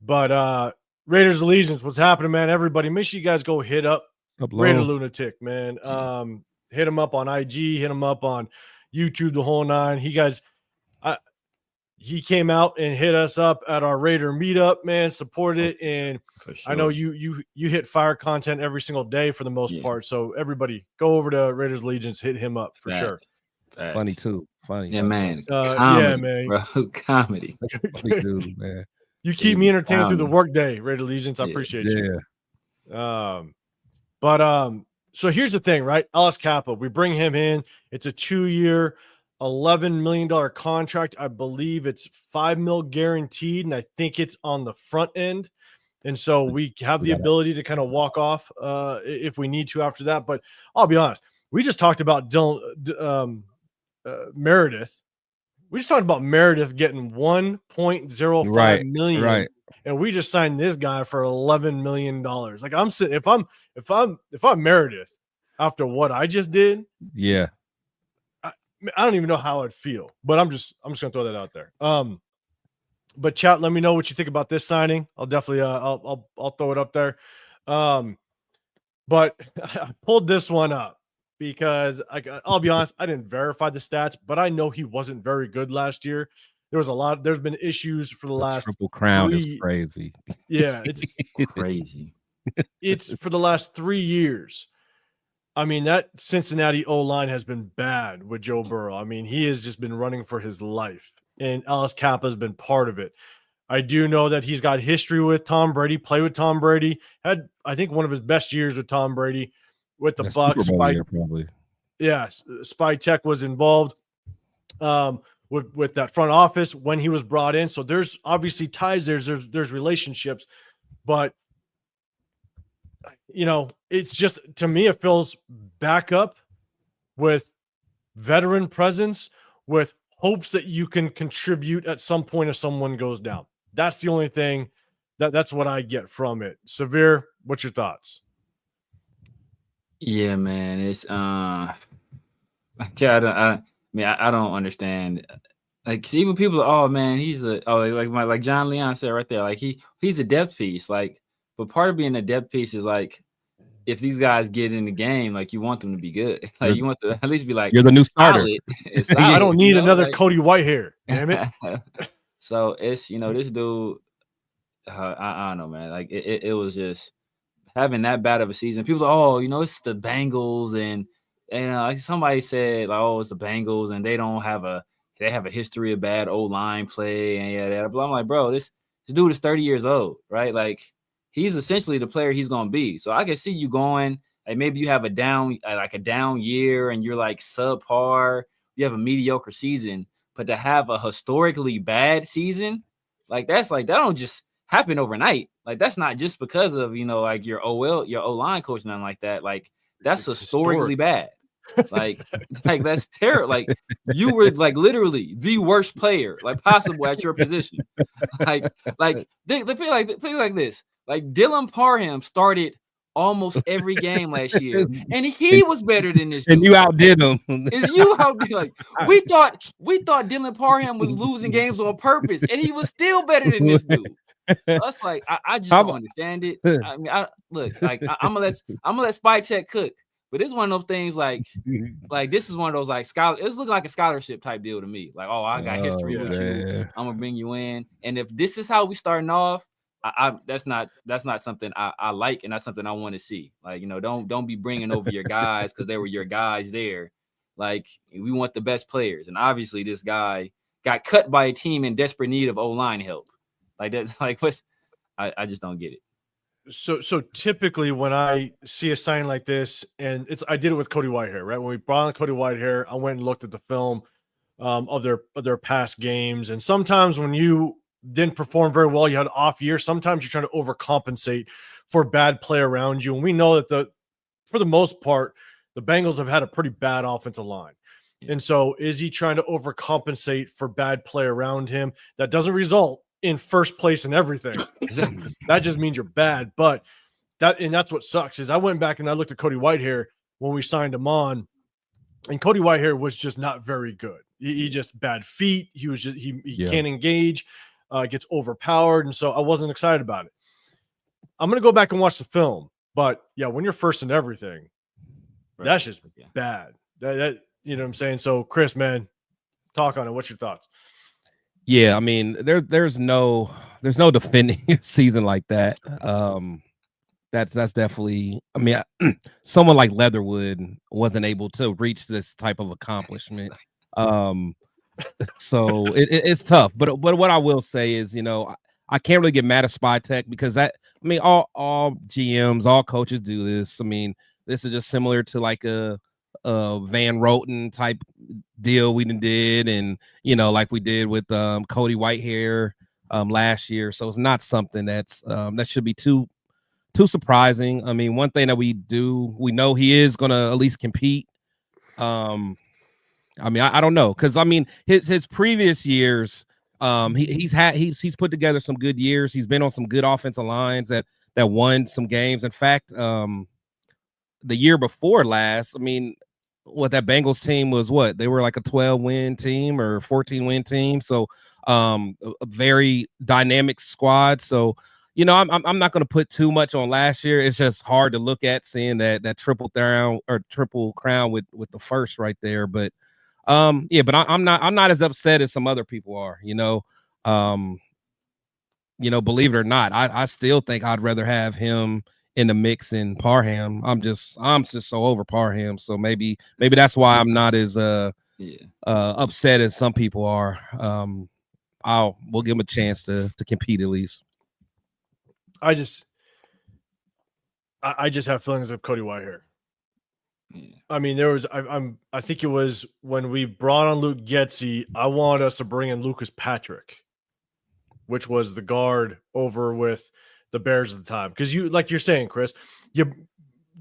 But Raiders Allegiance, what's happening, man? Everybody, make sure you guys go hit up Raider Lunatic, man. Hit him up on IG, hit him up on YouTube, the whole 9. He came out and hit us up at our Raider meetup, man. Supported it, and sure. I know you hit fire content every single day for the most part. So everybody, go over to Raiders Allegiance, hit him up for sure. Funny too, funny. Yeah, man. Comedy, yeah, man. Bro, comedy. Funny dude, man. You keep me entertained through the workday, Raider Allegiance. I appreciate you. So here's the thing, right? Alex Kappa, we bring him in. It's a 2-year, $11 million contract. I believe it's $5 million guaranteed, and I think it's on the front end. And so we have the ability to kind of walk off if we need to after that. But I'll be honest, we just talked about Meredith. We just talked about Meredith getting 1.05 million, right? And we just signed this guy for $11 million. Like, I'm sitting, if I'm Meredith after what I just did, yeah. I don't even know how I'd feel, but I'm just gonna throw that out there. But chat, let me know what you think about this signing. I'll definitely I'll throw it up there. But I pulled this one up because I'll be honest, I didn't verify the stats, but I know he wasn't very good last year. There's been issues for the last Triple Crown is crazy. Yeah, it's crazy. It's for the last 3 years. I mean, that Cincinnati O-line has been bad with Joe Burrow. I mean, he has just been running for his life, and Alex Kappa has been part of it. I do know that he's got history with Tom Brady, played with Tom Brady, had, I think, one of his best years with Tom Brady with the Bucs. Probably. Yeah, Spytek was involved with that front office when he was brought in. So there's obviously ties there. There's relationships, but you know, it's just, to me, it feels backup with veteran presence, with hopes that you can contribute at some point if someone goes down. That's the only thing that's what I get from it. Severe, what's your thoughts? Yeah, man. It's I mean, I don't understand. Like, see, even people, oh man, like John Leon said right there, like he's a depth piece. Like, but part of being a depth piece is like, if these guys get in the game, like you want them to be good. Like you want to at least be like, you're the new starter. solid. It's solid, I don't need another like, Cody Whitehair. Damn it. So it's, this dude, I don't know, man. Like it was just having that bad of a season. People are, oh, it's the Bengals, and like somebody said, like, oh, it's the Bengals, and they have a history of bad O-line play, and yeah. But I'm like, bro, this dude is 30 years old, right? Like, he's essentially the player he's gonna be. So I can see you going, like, maybe you have a down year, and you're like subpar, you have a mediocre season, but to have a historically bad season, like that don't just happen overnight. Like, that's not just because of like your O-line coach, nothing like that. Like, that's historically bad. Like that's terrible. Like, you were like literally the worst player like possible at your position. Like they play like this. Like, Dylan Parham started almost every game last year, and he was better than this dude. And you outdid him. Like, we thought Dylan Parham was losing games on purpose, and he was still better than this dude. So that's like, I just don't understand it. I mean, I'm gonna let Spytek cook, but it's one of those things like this is one of those like it's looking like a scholarship type deal to me. Like, oh, I got history with you, I'm gonna bring you in, and if this is how we starting off, that's not something I like, and that's something I want to see. Like, don't be bringing over your guys because they were your guys there. Like, we want the best players, and obviously this guy got cut by a team in desperate need of O-line help. Like, that's like, I just don't get it. So typically when I see a sign like this, and I did it with Cody Whitehair, right? When we brought on Cody Whitehair, I went and looked at the film of their past games, and sometimes when you didn't perform very well, you had an off year. Sometimes you're trying to overcompensate for bad play around you, and we know that for the most part, the Bengals have had a pretty bad offensive line. And so, is he trying to overcompensate for bad play around him? That doesn't result in first place and everything. That just means you're bad. But that's what sucks is I went back and I looked at Cody Whitehair when we signed him on, and Cody Whitehair was just not very good. He just bad feet. He was just he can't engage, gets overpowered, and so I wasn't excited about it. I'm gonna go back and watch the film, but yeah, when you're first in everything, that's just bad. That you know what I'm saying. So Chris, man, talk on it. What's your thoughts? Yeah, I mean, there's no defending a season like that. That's definitely. I mean, someone like Leatherwood wasn't able to reach this type of accomplishment. So it's tough. But what I will say is, I can't really get mad at Spytek because all GMs, all coaches do this. I mean, this is just similar to like a Van Roten type deal we did, and like we did with Cody Whitehair last year. So it's not something that's that should be too surprising. I mean, one thing that we know he is gonna at least compete. I mean, I don't know, because I mean his previous years, he's put together some good years. He's been on some good offensive lines that won some games. In fact, the year before last, I mean, what that Bengals team was, they were like a 12-win team or 14-win team. So a very dynamic squad. So, I'm not going to put too much on last year. It's just hard to look at seeing that triple crown with the first right there. But but I'm not as upset as some other people are, believe it or not, I still think I'd rather have him in the mix in Parham. I'm just so over Parham. So maybe that's why I'm not as upset as some people are. We'll give him a chance to compete at least. I just have feelings of Cody Whitehair. I mean, I think it was when we brought on Luke Getsy, I wanted us to bring in Lucas Patrick, which was the guard over with the Bears at the time. Because like you're saying, Chris,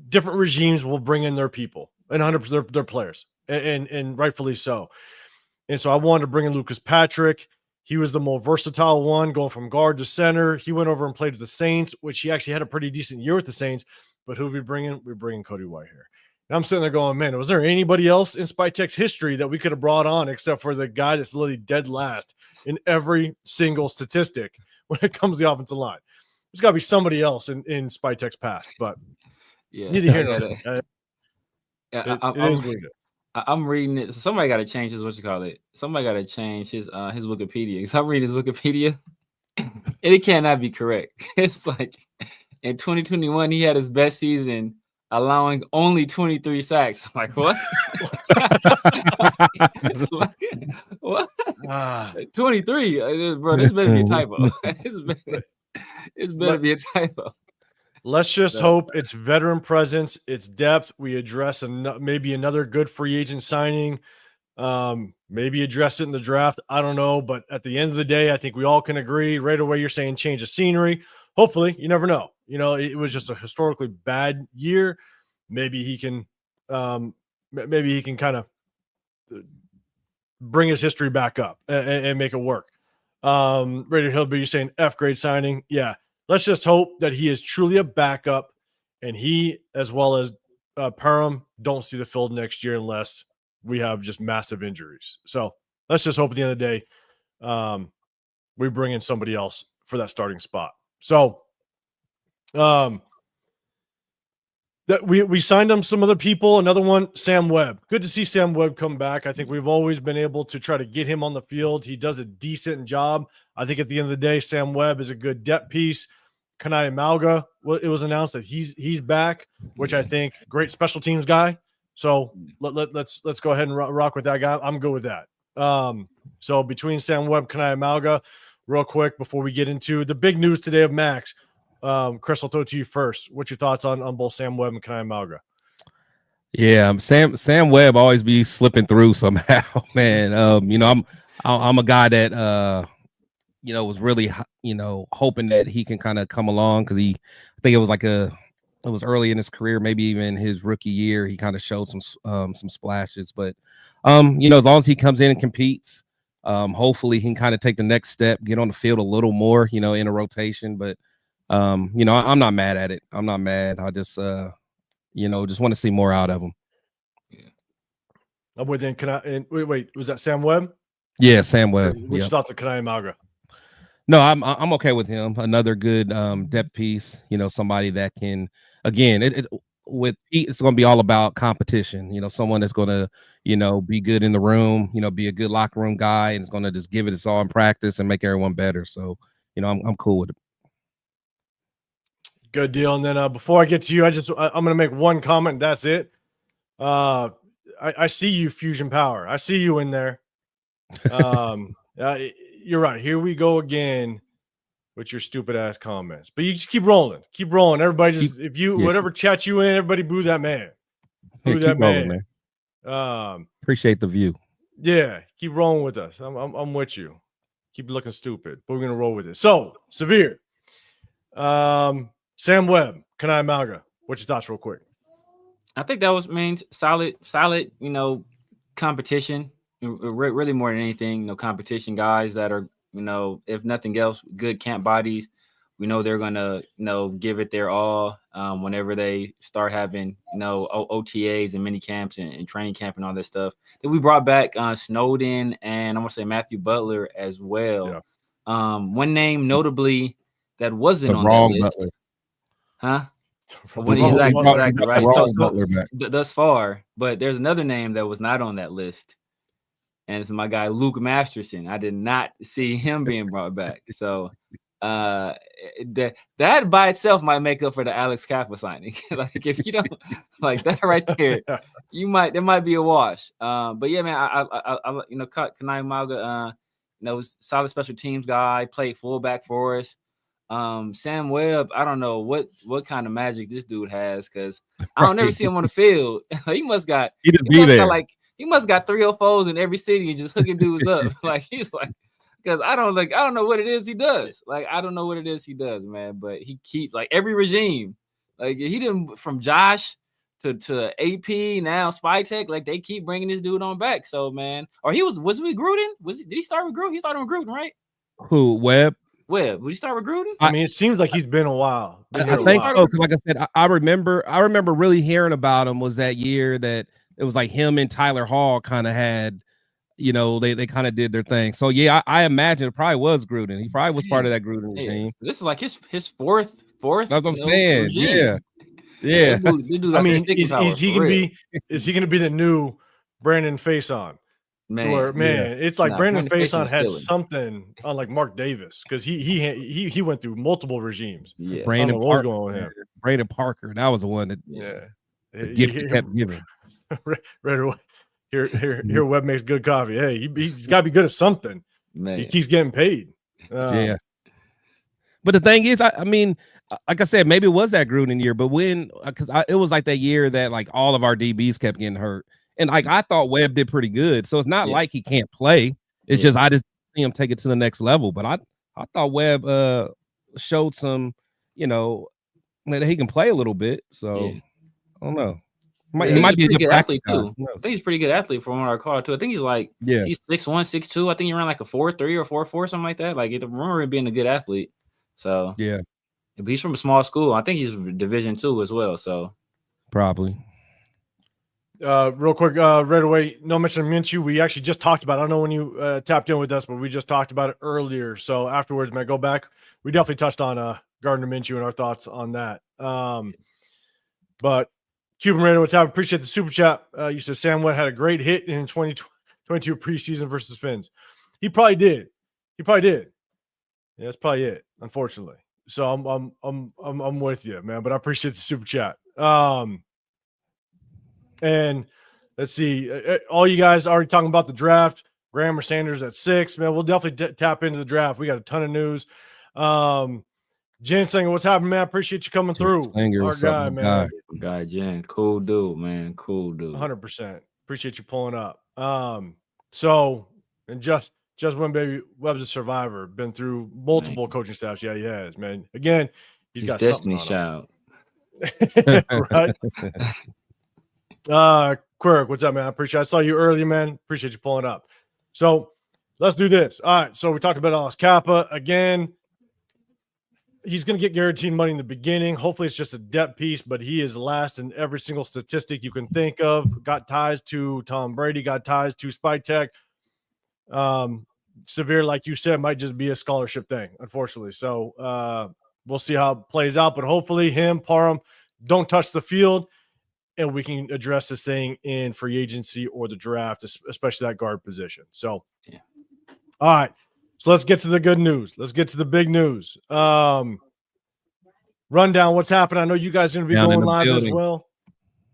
different regimes will bring in their people and 100% their players, and rightfully so. And so I wanted to bring in Lucas Patrick. He was the more versatile one, going from guard to center. He went over and played with the Saints, which he actually had a pretty decent year with the Saints. But who we bringing? We're bringing Cody Whitehair. And I'm sitting there going, man, was there anybody else in Spytek's history that we could have brought on except for the guy that's literally dead last in every single statistic when it comes to the offensive line? There's got to be somebody else in Spytek's past, but neither here nor there. It is what it is. I'm reading it. So somebody got to change his Somebody got to change his Wikipedia. Because I'm reading his Wikipedia, and it cannot be correct. It's like in 2021 he had his best season, allowing only 23 sacks. I'm like, what? What? 23, bro. This better be a typo. It's better be a typo. Let's just hope it's veteran presence, it's depth. We address maybe another good free agent signing, maybe address it in the draft. I don't know, but at the end of the day, I think we all can agree right away. You're saying change of scenery. Hopefully, you never know. You know, it was just a historically bad year. Maybe he can kind of bring his history back up and make it work. Raider Hillbilly, you're saying F grade signing, yeah. Let's just hope that he is truly a backup, and he, as well as Parham, don't see the field next year unless we have just massive injuries. So let's just hope at the end of the day we bring in somebody else for that starting spot. So that we signed him some other people. Another one, Sam Webb. Good to see Sam Webb come back. I think we've always been able to try to get him on the field. He does a decent job. I think at the end of the day, Sam Webb is a good depth piece. Kanai Malga, it was announced that he's back, which I think great special teams guy. So let's go ahead and rock with that guy. I'm good with that. So between Sam Webb, Kanai Malga, real quick before we get into the big news today of Max. Chris, I'll throw it to you first. What's your thoughts on both Sam Webb and Kanai Malga? Yeah, Sam Webb always be slipping through somehow, man. You know, I'm a guy that you know, was really, you know, hoping that he can kind of come along because I think it was early in his career, maybe even his rookie year, he kind of showed some splashes. But you know, as long as he comes in and competes, hopefully he can kind of take the next step, get on the field a little more, you know, in a rotation. But you know, I'm not mad at it. I'm not mad. I just you know, just want to see more out of him. Yeah. I'm with him. Wait, was that Sam Webb? Yeah, Sam Webb. What's your thoughts on Kanai Malga? No, I'm okay with him. Another good depth piece. You know, somebody that can, again, it's going to be all about competition. You know, someone that's going to, you know, be good in the room. You know, be a good locker room guy, and is going to just give it its all in practice and make everyone better. So, you know, I'm cool with it. Good deal. And then before I get to you, I'm going to make one comment. That's it. I see you, Fusion Power. I see you in there. You're right. Here we go again with your stupid ass comments. But you just keep rolling. Keep rolling. Everybody just whatever chat you in, everybody boo that man. Boo that man. Appreciate the view. Yeah, keep rolling with us. I'm with you. Keep looking stupid, but we're gonna roll with it. So Severe. Sam Webb, Kanai Malga. What's your thoughts real quick? I think that was solid, you know, competition. Really more than anything, you know, competition guys that are, you know, if nothing else, good camp bodies. We know they're gonna, you know, give it their all whenever they start having, you know, OTAs and mini camps and training camp and all this stuff. Then we brought back Snowden and I'm gonna say Matthew Butler as well. Yeah. One name notably that wasn't on that list, Butler. huh? Exactly right. So thus far, but there's another name that was not on that list. And it's my guy, Luke Masterson. I did not see him being brought back. So that by itself might make up for the Alex Kappa signing. Like if you don't like that right there, there might be a wash. But yeah, man, I you know, Kanai Malga, you know, was solid special teams guy, played fullback for us. Sam Webb, I don't know what kind of magic this dude has because I don't never see him on the field. He must got 304s in every city and just hooking dudes up. Like he's like, because I don't know what it is he does. Like I don't know what it is he does, man. But he keeps like every regime. Like he didn't from Josh to AP, now Spytek. Like they keep bringing this dude on back. So man, or was we Gruden? Did he start with Gruden? He started with Gruden, right? Who, Webb? Webb, would he start with Gruden? I mean, it seems like he's been a while. I think so, because like I said, I remember really hearing about him was that year that it was like him and Tyler Hall kind of had, you know, they kind of did their thing. So yeah, I imagine it probably was Gruden. He probably was part of that Gruden regime. This is like his fourth. That's what I'm saying. Regime. Yeah. I mean, is he gonna be the new Brandon Faison? Man, it's like Brandon Faison had something on like MarkDavis because he went through multiple regimes. Yeah, Brandon Parker, going with him. Brandon Parker, that was the one that the gift he kept giving. Here, Webb makes good coffee. Hey, he's got to be good at something. Man. He keeps getting paid. Yeah. But the thing is, I mean, like I said, maybe it was that Gruden year, but because it was like that year that like all of our DBs kept getting hurt. And like I thought Webb did pretty good. So it's not like he can't play. It's just I just see him take it to the next level. But I thought Webb showed some, you know, that he can play a little bit. So I don't know. He might be a good athlete too. I think he's a pretty good athlete from what I recall too. I think he's like he's 6'1", 6'2". I think he ran like a 4.3 or 4.4, something like that. Like I remember him being a good athlete. So yeah. But he's from a small school. I think he's Division II as well. So probably. Real quick, right away, no mention of Minshew. We actually just talked about it. I don't know when you tapped in with us, but we just talked about it earlier. So afterwards, man, go back. We definitely touched on Gardner Minshew and our thoughts on that. But Cuban Raider, what's up? Appreciate the super chat. You said Sam Webb had a great hit in 2022 preseason versus Finns. He probably did. Yeah, that's probably it, unfortunately. So I'm with you, man. But I appreciate the super chat. And let's see, all you guys already talking about the draft. Graham or Sanders at 6, man. We'll definitely tap into the draft. We got a ton of news. Jen Singer, what's happening, man? I appreciate you coming through. Our guy, man. Guy Jen, cool dude, man. Cool dude. 100%. Appreciate you pulling up. So and just when baby Webb's a survivor, been through multiple coaching staffs. Yeah, he has, man. Again, he's got Destiny Child. Right. Quirk, what's up, man? I appreciate it. I saw you earlier, man. Appreciate you pulling up. So let's do this. All right. So we talked about Alex Kappa again. He's going to get guaranteed money in the beginning. Hopefully it's just a depth piece, but he is last in every single statistic you can think of. Got ties to Tom Brady, got ties to Spytek. Severe, like you said, might just be a scholarship thing, unfortunately. So we'll see how it plays out, but hopefully him, Parham, don't touch the field. And we can address this thing in free agency or the draft, especially that guard position. So, all right. So let's get to the good news. Let's get to the big news. Rundown, what's happening? I know you guys are going to be going live as well.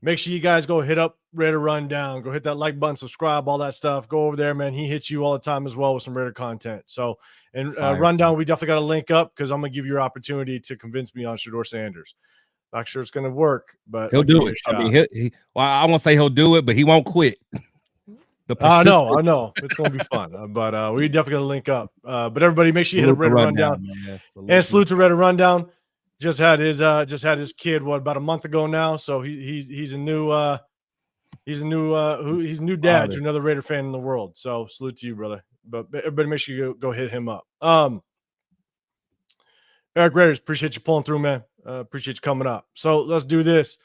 Make sure you guys go hit up Raider Rundown. Go hit that like button, subscribe, all that stuff. Go over there, man. He hits you all the time as well with some Raider content. So, and Rundown, we definitely got to link up because I'm going to give you your opportunity to convince me on Shedeur Sanders. Not sure it's going to work, but he'll do it. I mean, I won't say he'll do it, but he won't quit. I know. It's going to be fun, but we definitely going to link up. But everybody, make sure you hit a Raider Rundown. And salute to Raider Rundown. Just had his kid about a month ago now, so he's a new dad to another Raider fan in the world. So salute to you, brother. But everybody, make sure you go hit him up. Eric Raiders, appreciate you pulling through, man. Appreciate you coming up. So let's do this.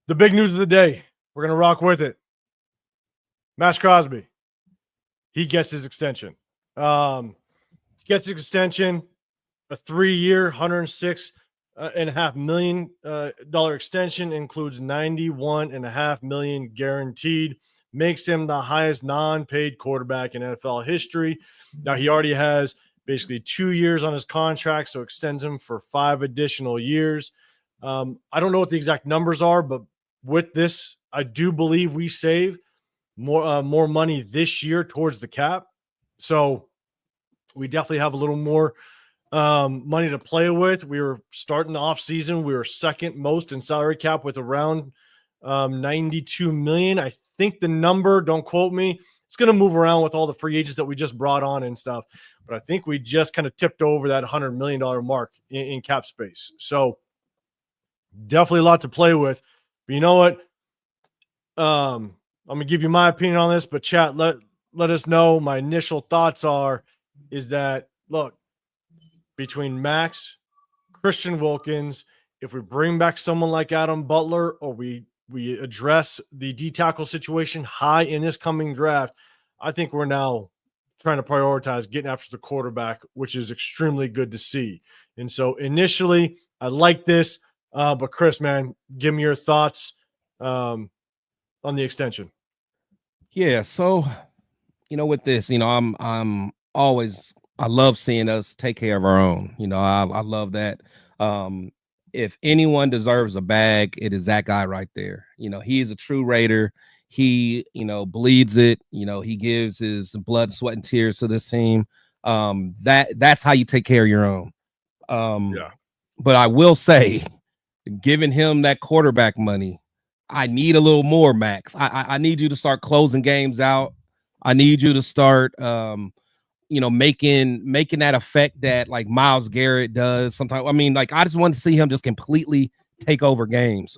The big news of the day. We're going to rock with it. MAXX CROSBY. He gets his extension. A 3-year, $106.5 million extension, includes $91.5 million guaranteed. Makes him the highest non-paid quarterback in NFL history. Now, he already has basically 2 years on his contract, so extends him for 5 additional years. I don't know what the exact numbers are, but with this, I do believe we save more money this year towards the cap. So we definitely have a little more money to play with. We were starting the off season. We were second most in salary cap with around $92 million. I think the number, don't quote me, it's going to move around with all the free agents that we just brought on and stuff. But I think we just kind of tipped over that $100 million mark in cap space. So definitely a lot to play with. But you know what? I'm gonna give you my opinion on this, but chat, let us know. My initial thoughts is that look, between Max, Christian Wilkins, if we bring back someone like Adam Butler, or we address the D tackle situation high in this coming draft, I think we're now trying to prioritize getting after the quarterback, which is extremely good to see. And so initially, I like this, but Chris, man, give me your thoughts on the extension. Yeah, so with this, I'm always, I love seeing us take care of our own. I love that. If anyone deserves a bag, it is that guy right there. He is a true Raider. He, bleeds it. He gives his blood, sweat, and tears to this team. That's how you take care of your own. Yeah. But I will say, giving him that quarterback money, I need a little more, Max. I need you to start closing games out. I need you to start making that effect that like Myles Garrett does sometimes. I mean, like I just want to see him just completely take over games.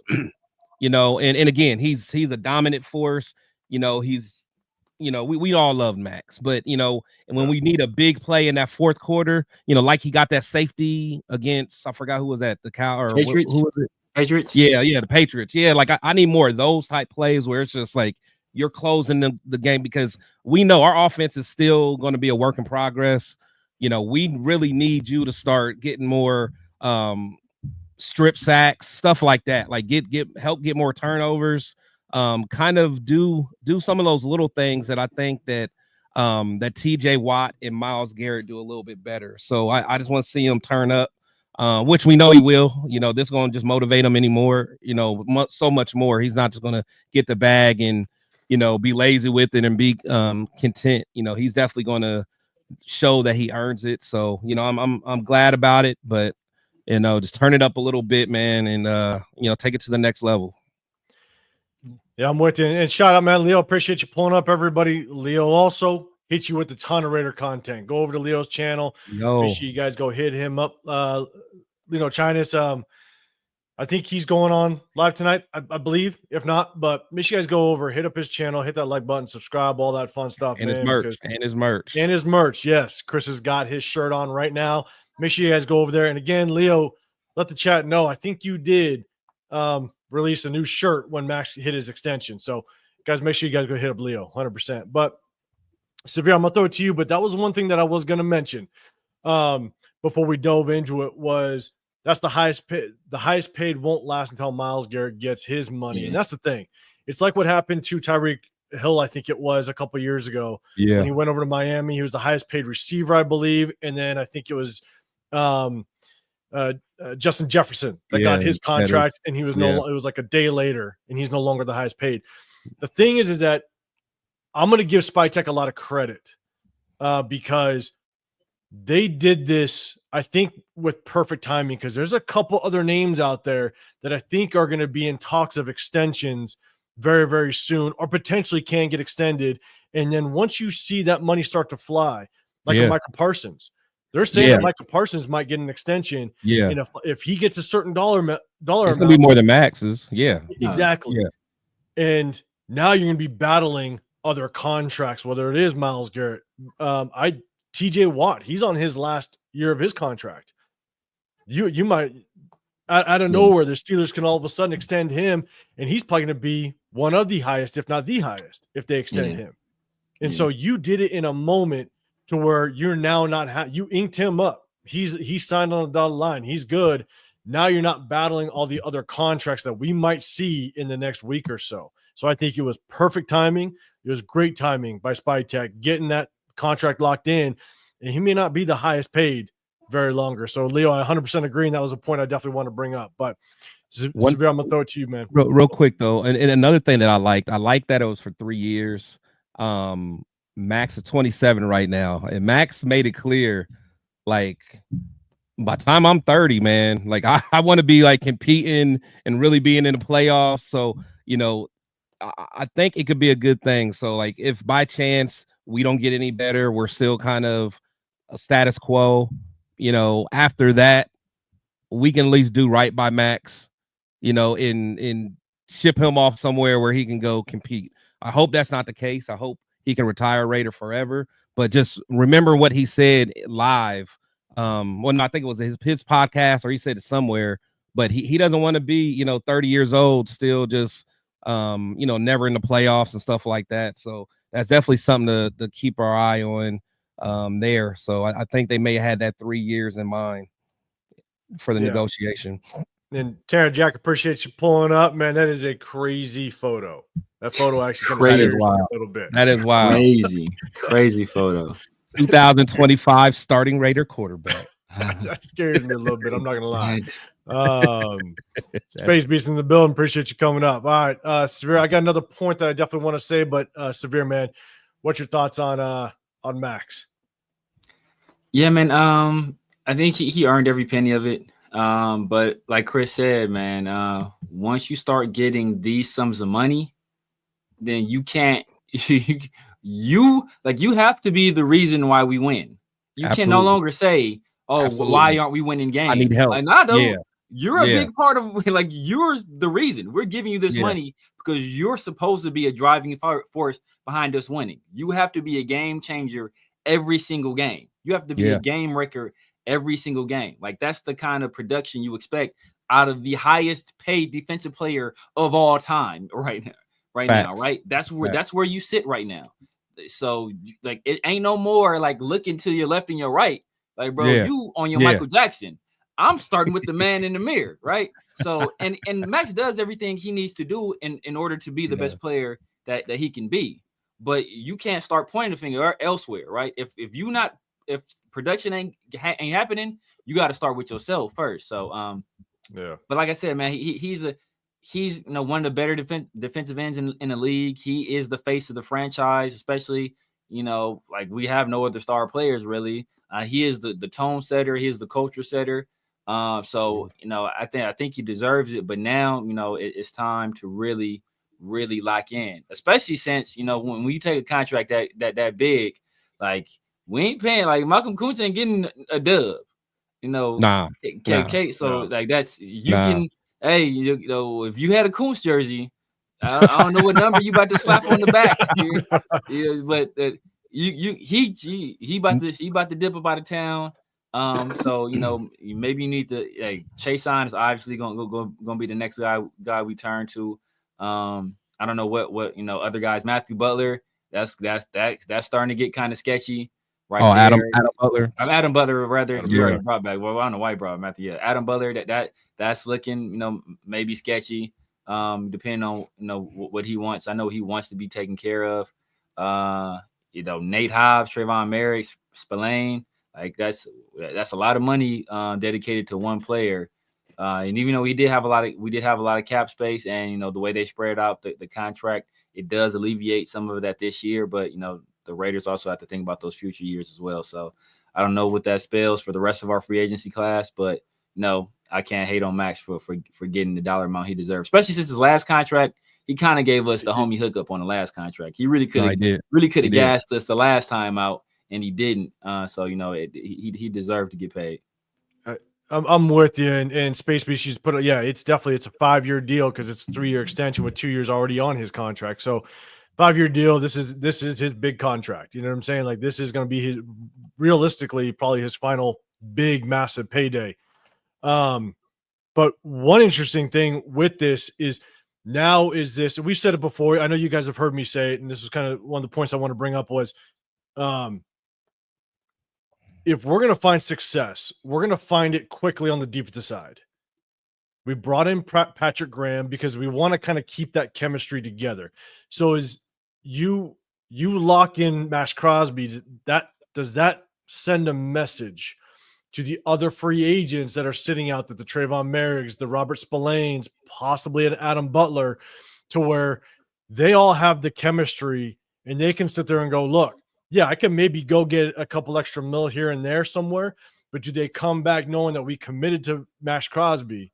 And again, he's a dominant force. He's we all love Max, but and when we need a big play in that fourth quarter, like he got that safety against, I forgot who was that, the Cow or who was it? Patriots. Yeah, the Patriots. Yeah, like I need more of those type plays where it's just like you're closing the game, because we know our offense is still going to be a work in progress. We really need you to start getting more strip sacks, stuff like that. Like help get more turnovers. Kind of do some of those little things that I think that that TJ Watt and Myles Garrett do a little bit better. So I just want to see him turn up. Which we know he will. This is going to just motivate him anymore. So much more. He's not just going to get the bag and be lazy with it and be content. He's definitely going to show that he earns it. So I'm glad about it, but just turn it up a little bit, man, and take it to the next level. Yeah, I'm with you. And shout out, man, Leo. Appreciate you pulling up, everybody. Leo also hits you with a ton of Raider content. Go over to Leo's channel. Make sure you guys go hit him up. China's I think he's going on live tonight, I believe. If not, but make sure you guys go over, hit up his channel, hit that like button, subscribe, all that fun stuff, and man. His merch. Yes, Chris has got his shirt on right now. Make sure you guys go over there. And again, Leo, let the chat know. I think you did release a new shirt when Max hit his extension. So, guys, make sure you guys go hit up Leo, 100%. But Severe, I'm gonna throw it to you. But that was one thing that I was gonna mention before we dove into it was. That's the highest paid. The highest paid won't last until Myles Garrett gets his money. And that's the thing. It's like what happened to Tyreek Hill, I think it was a couple years ago. Yeah. When he went over to Miami, he was the highest paid receiver, I believe. And then I think it was Justin Jefferson that got his contract, and he was it was like a day later, and he's no longer the highest paid. The thing is that I'm going to give Spytek a lot of credit because they did this, I think, with perfect timing, because there's a couple other names out there that I think are going to be in talks of extensions very, very soon, or potentially can get extended. And then once you see that money start to fly, like a Michael Parsons, they're saying that Michael Parsons might get an extension. Yeah. And if he gets a certain dollar amount, it's going to be more than Max's. Yeah. Exactly. And now you're going to be battling other contracts, whether it is Myles Garrett. TJ Watt, he's on his last year of his contract. You might out of nowhere, the Steelers can all of a sudden extend him, and he's probably going to be one of the highest, if not the highest, if they extend him. And so you did it in a moment to where you're now not you inked him up. He's signed on the dotted line. He's good. Now you're not battling all the other contracts that we might see in the next week or so. So I think it was perfect timing. It was great timing by Spytek getting that contract locked in, and he may not be the highest paid very longer. So Leo, I 100% agree, and that was a point I definitely want to bring up. But Severe, I'm gonna throw it to you, man. Real quick though, and another thing that I liked that it was for 3 years. Max is 27 right now, and Max made it clear, like, by the time I'm 30, man, like I want to be like competing and really being in the playoffs. So I think it could be a good thing. So like if by chance we don't get any better, we're still kind of a status quo. After that, we can at least do right by Max. In ship him off somewhere where he can go compete. I hope that's not the case. I hope he can retire Raider forever. But just remember what he said live. Well, no, I think it was his podcast, or he said it somewhere. But he doesn't want to be, 30 years old, still just, never in the playoffs and stuff like that. So that's definitely something to keep our eye on there. So I think they may have had that 3 years in mind for the negotiation. And Tara Jack, appreciate you pulling up, man. That is a crazy photo. That photo actually Crazy. kind of a little bit. That is wild. Crazy photo. 2025 starting Raider quarterback. That scares me a little bit. I'm not gonna lie. Space Beast in the building. Appreciate you coming up. All right, Severe. I got another point that I definitely want to say, but Severe, man, what's your thoughts on Max? Yeah, man. I think he earned every penny of it. But like Chris said, man, once you start getting these sums of money, then you can't. You have to be the reason why we win. You can no longer say, "Oh, why aren't we winning games?" I need help. Like, no, yeah. You're a big part of, like, you're the reason. We're giving you this money because you're supposed to be a driving force behind us winning. You have to be a game changer every single game. You have to be a game wrecker every single game. Like, that's the kind of production you expect out of the highest paid defensive player of all time right now, right? That's where you sit right now. So, like, it ain't no more like looking to your left and your right. Like, bro, you on your Michael Jackson. I'm starting with the man in the mirror, right? So, and Max does everything he needs to do in order to be the best player that he can be. But you can't start pointing the finger elsewhere, right? If production ain't happening, you got to start with yourself first. So, But like I said, man, he's one of the better defensive ends in the league. He is the face of the franchise, especially, like, we have no other star players really. He is the tone setter. He is the culture setter. So I think he deserves it. But now, it's time to really, really lock in, especially since, when you take a contract that big, like, we ain't paying, like, Malcolm Kuntz ain't getting a dub, So like, that's can. Hey, if you had a Kuntz jersey, I don't know what number you about to slap on the back. But he about to dip up out of town. So maybe you need to. Chase on is obviously gonna be the next guy we turn to. I don't know what other guys. Matthew Butler. That's starting to get kind of sketchy. Right. Oh, Adam Butler. Adam Butler, rather. Brought back. Well, I don't know why he brought Matthew. Yeah, Adam Butler. That's looking, maybe sketchy. Depending on what he wants. I know he wants to be taken care of. Nate Hobbs, Trayvon Merrick, Spillane. Like, that's a lot of money dedicated to one player. And even though we did have a lot of cap space, and the way they spread out the contract, it does alleviate some of that this year. But the Raiders also have to think about those future years as well. So I don't know what that spells for the rest of our free agency class, but no, I can't hate on Max for getting the dollar amount he deserves, especially since his last contract. He kind of gave us the homie hookup on the last contract. He really could have gassed us the last time out, and he didn't. So he deserved to get paid. I'm with you, and Space Species put it. Yeah, it's a 5-year deal because it's a 3-year extension with 2 years already on his contract. So 5-year deal. This is his big contract. You know what I'm saying? Like, this is going to be realistically probably his final big, massive payday. But one interesting thing with this is this, and we've said it before. I know you guys have heard me say it, and this is kind of one of the points I want to bring up was, if we're going to find success, we're going to find it quickly on the defensive side. We brought in Patrick Graham because we want to kind of keep that chemistry together. So as you lock in MAXX CROSBY, does that send a message to the other free agents that are sitting out there, the Trayvon Merricks, the Robert Spillanes, possibly an Adam Butler, to where they all have the chemistry and they can sit there and go, look, yeah, I can maybe go get a couple extra mil here and there somewhere, but do they come back knowing that we committed to MAXX CROSBY?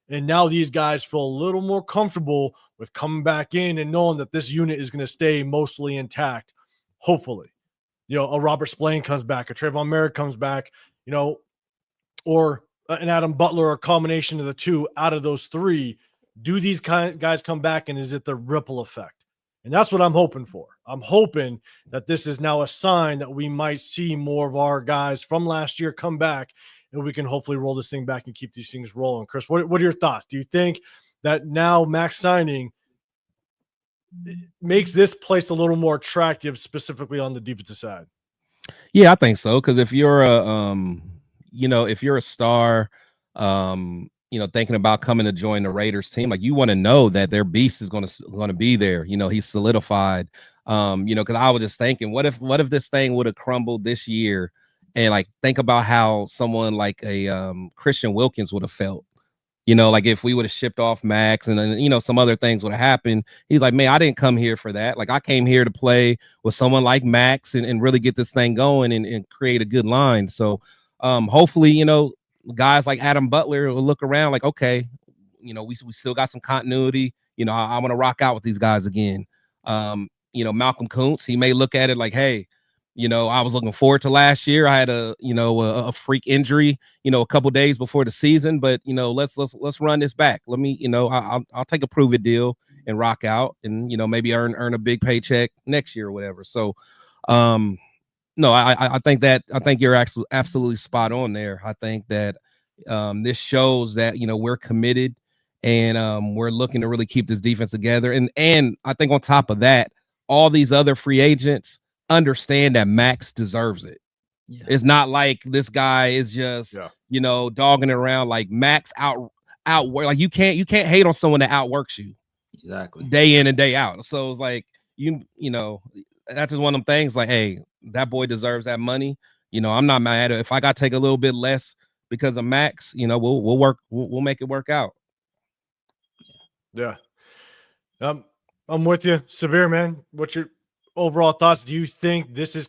And now these guys feel a little more comfortable with coming back in and knowing that this unit is going to stay mostly intact, hopefully. A Robert Spillane comes back, a Trayvon Merrick comes back, or an Adam Butler, or a combination of the two out of those three. Do these guys come back, and is it the ripple effect? And that's what I'm hoping for. I'm hoping that this is now a sign that we might see more of our guys from last year come back, and we can hopefully roll this thing back and keep these things rolling. Chris, what are your thoughts? Do you think that now MAXX signing makes this place a little more attractive, specifically on the defensive side? Yeah, I think so. Because if you're a if you're a star, thinking about coming to join the Raiders team, like, you want to know that their beast is going to be there. He's solidified. Because I was just thinking, what if this thing would have crumbled this year, and like, think about how someone like a Christian Wilkins would have felt. Like, if we would have shipped off MAXX, and then, some other things would have happened. He's like, man, I didn't come here for that. Like, I came here to play with someone like MAXX and really get this thing going and create a good line. So hopefully, guys like Adam Butler will look around like, okay, we still got some continuity. I want to rock out with these guys again. Malcolm Kuntz, he may look at it like, hey, I was looking forward to last year. I had a freak injury, a couple days before the season, but let's run this back. Let me, I'll take a prove it deal and rock out, and maybe earn a big paycheck next year or whatever. So, no, I think you're absolutely spot on there. I think that this shows that we're committed, and we're looking to really keep this defense together. And I think on top of that, all these other free agents understand that MAXX deserves it. Yeah. It's not like this guy is just dogging it around. Like, MAXX outwork. Like, you can't hate on someone that outworks you exactly day in and day out. So it's like that's just one of them things. Like, hey, that boy deserves that money. I'm not mad at it. If I got to take a little bit less because of MAXX, we'll work. We'll make it work out. Yeah. I'm with you, Severe, man. What's your overall thoughts? Do you think this is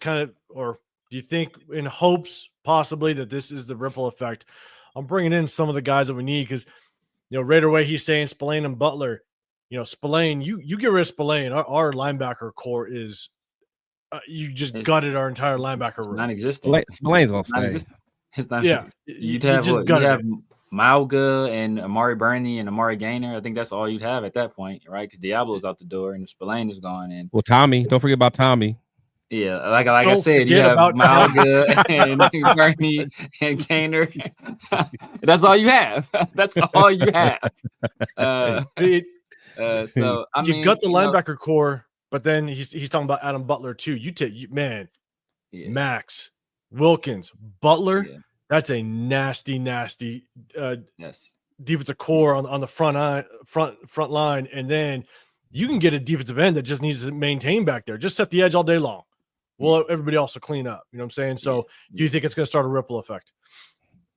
or do you think in hopes possibly that this is the ripple effect? I'm bringing in some of the guys that we need because, Raider way he's saying Spillane and Butler. Spillane, you get rid of Spillane. Our linebacker core is you just gutted our entire linebacker room. Non-existent. Spillane's gonna stay. It's not. Yeah, you'd have Malga and Amari Burney and Amari Gaynor. I think that's all you'd have at that point, right? Because Diablo's out the door and Spillane is gone. And Tommy, don't forget about Tommy. Yeah, like I said, you have Malga and Burney and Gaynor. That's all you have. That's all you have. So I mean, you got the linebacker core, but then he's talking about Adam Butler too. MAXX, Wilkins, Butler. Yeah. That's a nasty defensive core on the front line, and then you can get a defensive end that just needs to maintain back there. Just set the edge all day long. Well, everybody else will clean up. You know what I'm saying? So, do you think it's going to start a ripple effect?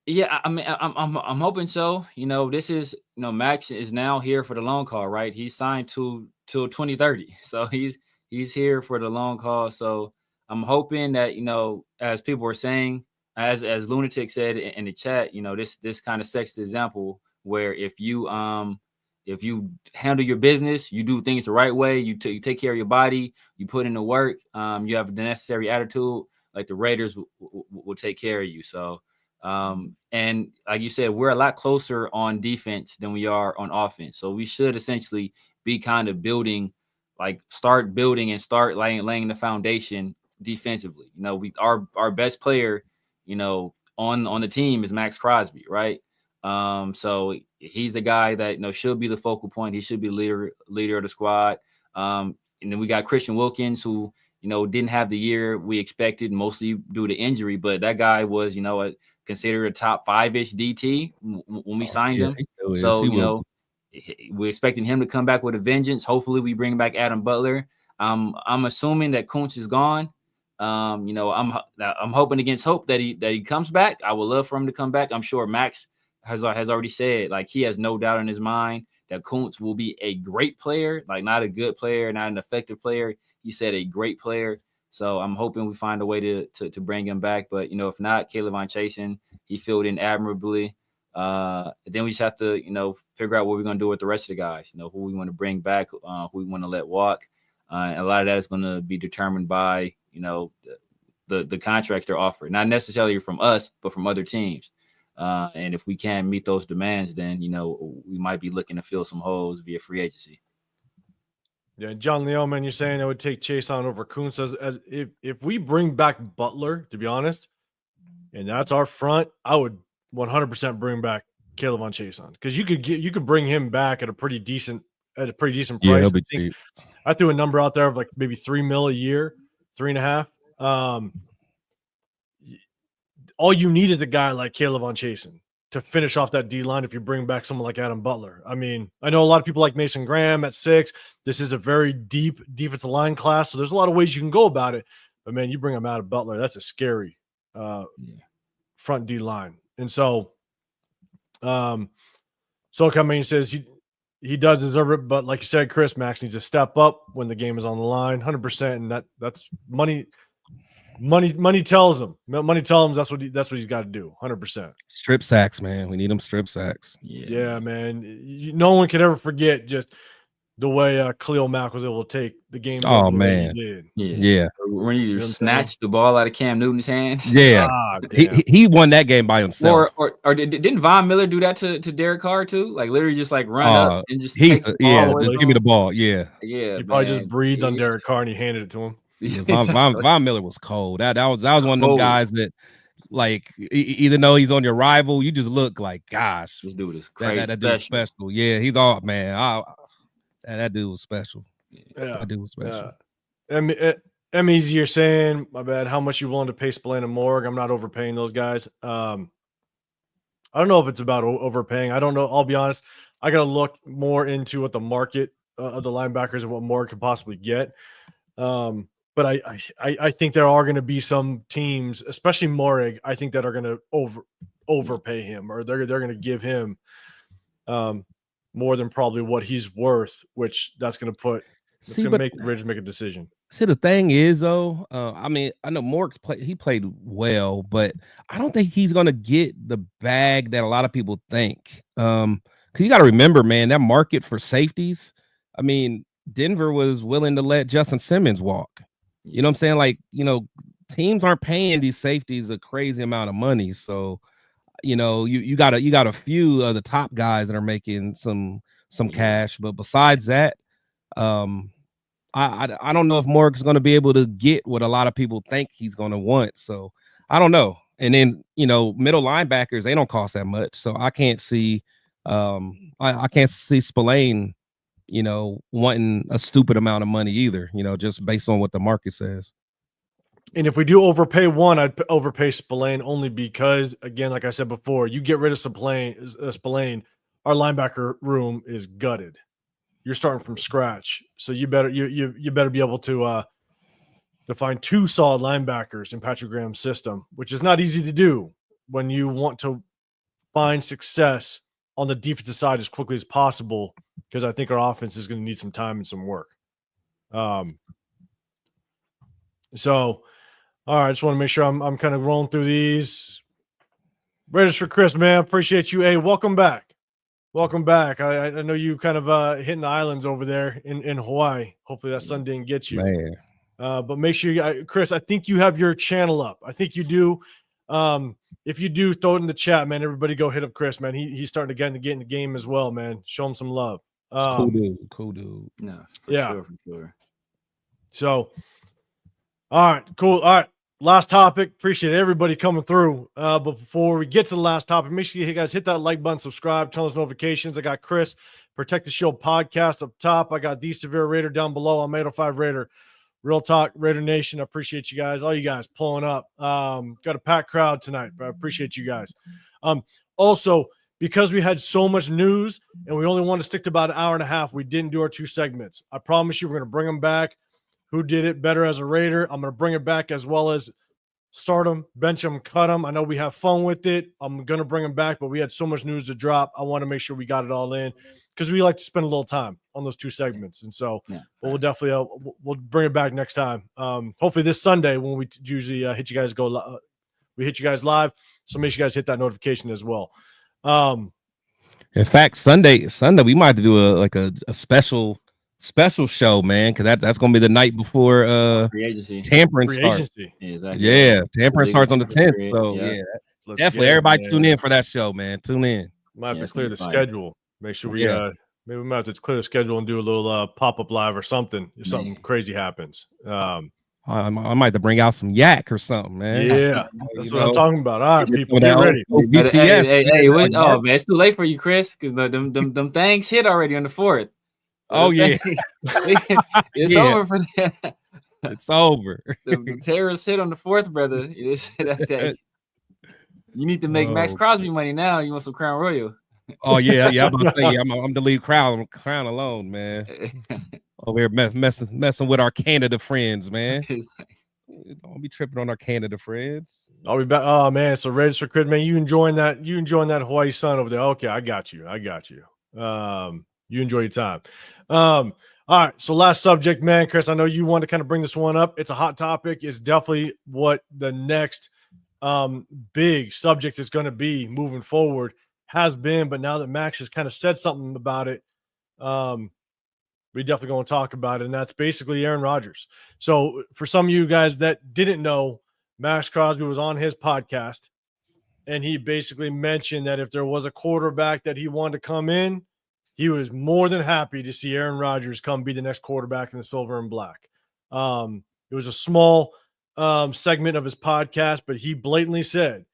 Yeah, I mean, I'm hoping so. This is MAXX is now here for the long call, right? He's signed till 2030, so he's here for the long call. So I'm hoping that as people were saying. As Lunatic said in the chat, this kind of sets the example where if you handle your business, you do things the right way, you take care of your body, you put in the work, you have the necessary attitude, like the Raiders will take care of you. So, and like you said, we're a lot closer on defense than we are on offense. So we should essentially be kind of start building and start laying the foundation defensively. Our best player, on the team is MAXX CROSBY, right? So he's the guy that should be the focal point. He should be the leader of the squad. And then we got Christian Wilkins, who didn't have the year we expected, mostly due to injury. But that guy was considered a top 5-ish DT when we signed him. So we're expecting him to come back with a vengeance. Hopefully, we bring back Adam Butler. I'm assuming that Kuntz is gone. I'm hoping against hope that he comes back. I would love for him to come back. I'm sure MAXX has already said, like, he has no doubt in his mind that Kuntz will be a great player, like not a good player, not an effective player. He said a great player. So I'm hoping we find a way to bring him back. But if not, Caleb Von Chasen, he filled in admirably. Then we just have to figure out what we're gonna do with the rest of the guys. Who we want to bring back, who we want to let walk. And a lot of that is going to be determined by the contracts they're offered, not necessarily from us, but from other teams. And if we can't meet those demands, then we might be looking to fill some holes via free agency. Yeah, John Leon, man, you're saying I would take Chase on over Kuntz as if we bring back Butler, to be honest, and that's our front, I would 100% bring back Caleb on Chase on, because you could bring him back at a pretty decent price. Yeah, I threw a number out there of like maybe $3 million a year, 3.5. All you need is a guy like Caleb on Chasen to finish off that D line if you bring back someone like Adam Butler. I mean, I know a lot of people like Mason Graham at 6. This is a very deep defensive line class, so there's a lot of ways you can go about it. But, man, you bring him Adam Butler, that's a scary front D line. And so Coming says he does deserve it, but like you said, Chris, Max needs to step up when the game is on the line, 100%, and that's money. Money tells him. Money tells him that's what he's got to do. 100%. Strip sacks, man. We need them strip sacks. Yeah, man. No one can ever forget just the way Khalil Mack was able to take the game. Oh man, he did. Yeah. When you snatched the ball out of Cam Newton's hand. Yeah, he won that game by himself. Or didn't Von Miller do that to Derek Carr too? Like literally just like run up and just take the ball just give me the ball. Yeah. He probably just breathed on Derek Carr and he handed it to him. Yeah, Von Miller was cold. That was one of them guys that, like, even though he's on your rival, you just look like, gosh, this dude is crazy. That dude special. Yeah, he's all man. That dude was special. Yeah, that dude was special. Emmy's, you're saying, my bad, how much you willing to pay Spillane and Morg? I'm not overpaying those guys. I don't know if it's about overpaying. I don't know. I'll be honest. I got to look more into what the market of the linebackers and what Morg could possibly get. But I think there are going to be some teams, especially Morg, I think that are going to overpay him, or they're going to give him more than probably what he's worth, which that's going to make the Raiders make a decision. See, the thing is, though, I mean, I know Morg played well, but I don't think he's going to get the bag that a lot of people think. Because you got to remember, man, that market for safeties, I mean, Denver was willing to let Justin Simmons walk. You know what I'm saying? Like, teams aren't paying these safeties a crazy amount of money. So, you got a few of the top guys that are making some cash. But besides that, I don't know if Morg's going to be able to get what a lot of people think he's going to want. So I don't know. And then, middle linebackers, they don't cost that much. So I can't see I can't see Spillane wanting a stupid amount of money either, just based on what the market says. And if we do overpay one, I'd overpay Spillane only because, again, like I said before, you get rid of Spillane, our linebacker room is gutted. You're starting from scratch. So you better be able to find 2 solid linebackers in Patrick Graham's system, which is not easy to do when you want to find success on the defensive side as quickly as possible, because I think our offense is going to need some time and some work. So, all right, I just want to make sure I'm kind of rolling through these. Raiders for Chris, man. Appreciate you. Hey, welcome back. Welcome back. I know you kind of hitting the islands over there in Hawaii. Hopefully that sun didn't get you. Man. But make sure Chris, I think you have your channel up. I think you do. If you do, throw it in the chat, man. Everybody go hit up Chris, man. He's starting to get in the game as well, man. Show him some love. Cool dude. No, for sure. So, all right, cool. All right, last topic. Appreciate everybody coming through. But before we get to the last topic, make sure you guys hit that like button, subscribe, turn those notifications. I got Chris, Protect the Show podcast up top. I got the Severe Raider down below. I'm 805 Raider. Real talk, Raider Nation. I appreciate you guys. All you guys pulling up. Got a packed crowd tonight, but I appreciate you guys. Also, because we had so much news and we only want to stick to about an hour and a half, we didn't do our 2 segments. I promise you we're going to bring them back. Who did it better as a Raider? I'm going to bring it back, as well as start them, bench them, cut them. I know we have fun with it. I'm going to bring them back, but we had so much news to drop. I want to make sure we got it all in, because we like to spend a little time on those 2 segments. And so we'll definitely we'll bring it back next time. Hopefully this Sunday, when we usually hit you guys we hit you guys live. So make sure you guys hit that notification as well. In fact, Sunday we might have to do a special show, man, because that's gonna be the night before free agency. Tampering starts. Exactly. Yeah, tampering starts on the 10th. So yeah, Definitely, everybody tune in for that show, man. Tune in. Might have to clear the schedule. Make sure we maybe we might have to clear the schedule and do a little pop-up live or something if something crazy happens. I might have to bring out some yak or something, man. Yeah, that's what I'm talking about. All right, people, get ready. BTS. Hey, oh man, it's too late for you, Chris, because them things hit already on the 4th. Oh yeah, it's over for that. It's over. The terrorists hit on the 4th, brother. You need to make MAXX CROSBY money now. You want some Crown Royal? Oh yeah. I'm gonna say I'm the leave crown alone, man. Over here messing with our Canada friends, man. Don't be tripping on our Canada friends. I'll be back. Oh man, so Raiders for Crit, man. You enjoying that Hawaii sun over there? Okay, I got you. You enjoy your time. All right, so last subject, man. Chris, I know you want to kind of bring this one up. It's a hot topic. It's definitely what the next big subject is going to be moving forward. Has been, but now that Max has kind of said something about it, we definitely going to talk about it, and that's basically Aaron Rodgers. So for some of you guys that didn't know, MAXX CROSBY was on his podcast, and he basically mentioned that if there was a quarterback that he wanted to come in, he was more than happy to see Aaron Rodgers come be the next quarterback in the silver and black. It was a small segment of his podcast, but he blatantly said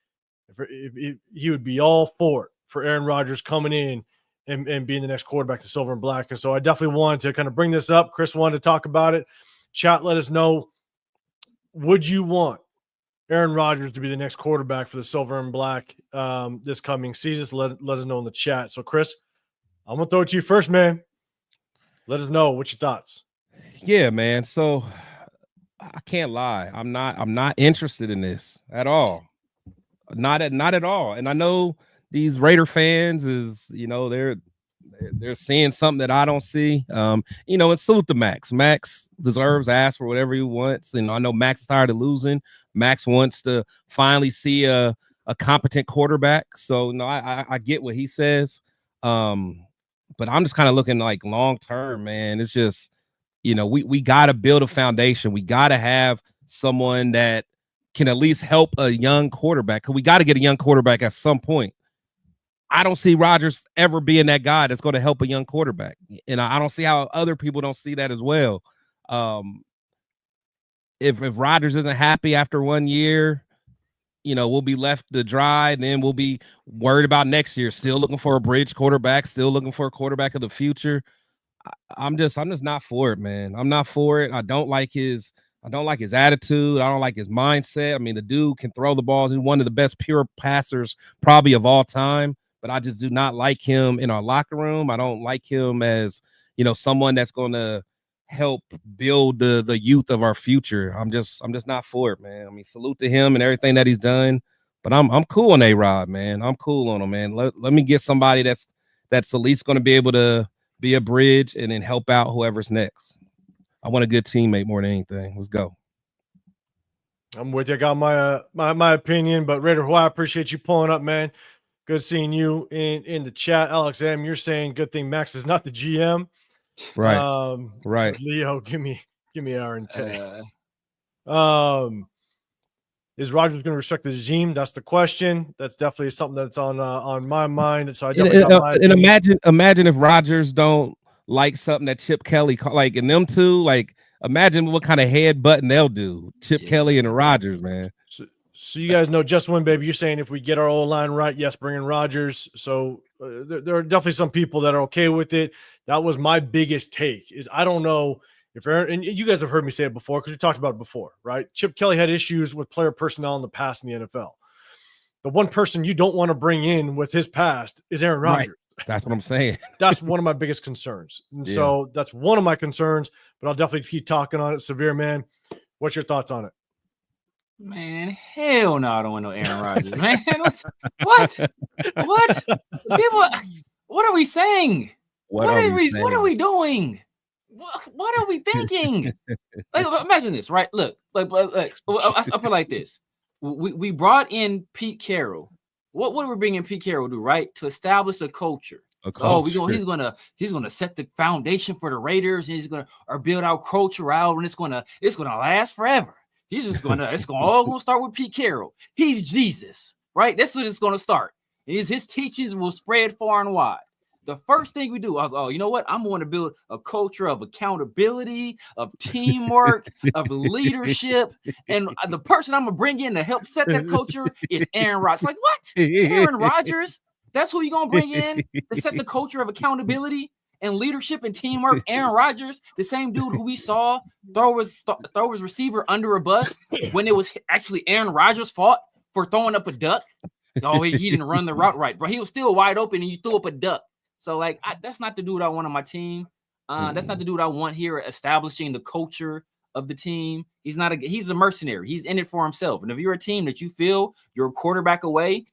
if he would be all for it, for Aaron Rodgers coming in and being the next quarterback to silver and black. And so I definitely wanted to kind of bring this up. Chris wanted to talk about it. Chat, let us know. Would you want Aaron Rodgers to be the next quarterback for the silver and black this coming season? So let us know in the chat. So Chris, I'm going to throw it to you first, man. Let us know what's your thoughts. Yeah, man. So I can't lie. I'm not interested in this at all. Not at all. And I know these Raider fans is, they're seeing something that I don't see. And salute to Max. Max deserves ask for whatever he wants. And I know Max is tired of losing. Max wants to finally see a competent quarterback. So no, I get what he says. But I'm just kind of looking like long term, man. It's just, we got to build a foundation. We got to have someone that can at least help a young quarterback, because we got to get a young quarterback at some point. I don't see Rodgers ever being that guy that's going to help a young quarterback. And I don't see how other people don't see that as well. If Rodgers isn't happy after 1 year, we'll be left to dry, and then we'll be worried about next year, still looking for a bridge quarterback, still looking for a quarterback of the future. I'm just not for it, man. I'm not for it. I don't like his attitude. I don't like his mindset. I mean, the dude can throw the balls. He's one of the best pure passers probably of all time. But I just do not like him in our locker room. I don't like him as, someone that's going to help build the youth of our future. I'm just not for it, man. I mean, salute to him and everything that he's done. But I'm cool on A-Rod, man. I'm cool on him, man. Let me get somebody that's at least going to be able to be a bridge and then help out whoever's next. I want a good teammate more than anything. Let's go. I'm with you. I got my opinion, but Raider, I appreciate you pulling up, man. Good seeing you in the chat. Alex M, you're saying good thing Max is not the GM. Right. Right. Leo, give me Aaron today. Is Rodgers going to respect the regime? That's the question. That's definitely something that's on my mind. So I definitely imagine if Rodgers don't like something that Chip Kelly like, and them two, like, imagine what kind of head button they'll do. Chip Kelly and Rodgers, man. So you guys know, Just Win Baby, you're saying if we get our O-line right, yes, bring in Rodgers. So there are definitely some people that are okay with it. That was my biggest take, is I don't know if Aaron, and you guys have heard me say it before because we talked about it before, right? Chip Kelly had issues with player personnel in the past in the NFL. The one person you don't want to bring in with his past is Aaron Rodgers. Right. That's what I'm saying. That's one of my biggest concerns. And so that's one of my concerns, but I'll definitely keep talking on it. Severe, man. What's your thoughts on it? Man, hell no, I don't want no Aaron Rodgers, man. What? People, what are we saying? What are we doing? What are we thinking? Like, imagine this, right? Look, like I feel like this. We brought in Pete Carroll. What we're bringing Pete Carroll do, right? To establish a culture. He's gonna set the foundation for the Raiders. He's gonna build our culture out, and it's gonna last forever. He's just gonna all gonna start with Pete Carroll. He's Jesus. right? That's what it's going to start. His teachings will spread far and wide. The first thing we do, I was, oh, you know what? I'm going to build a culture of accountability, of teamwork, of leadership. And the person I'm going to bring in to help set that culture is Aaron Rodgers. Like, what? Aaron Rodgers? That's who you're going to bring in to set the culture of accountability and leadership and teamwork? Aaron Rodgers, the same dude who we saw throw his receiver under a bus when it was actually Aaron Rodgers' fault for throwing up a duck. Oh, he didn't run the route right, but he was still wide open and you threw up a duck. So, like, that's not the dude I want on my team. That's not the dude I want here establishing the culture of the team. He's a mercenary. He's in it for himself. And if you're a team that you feel you're a quarterback away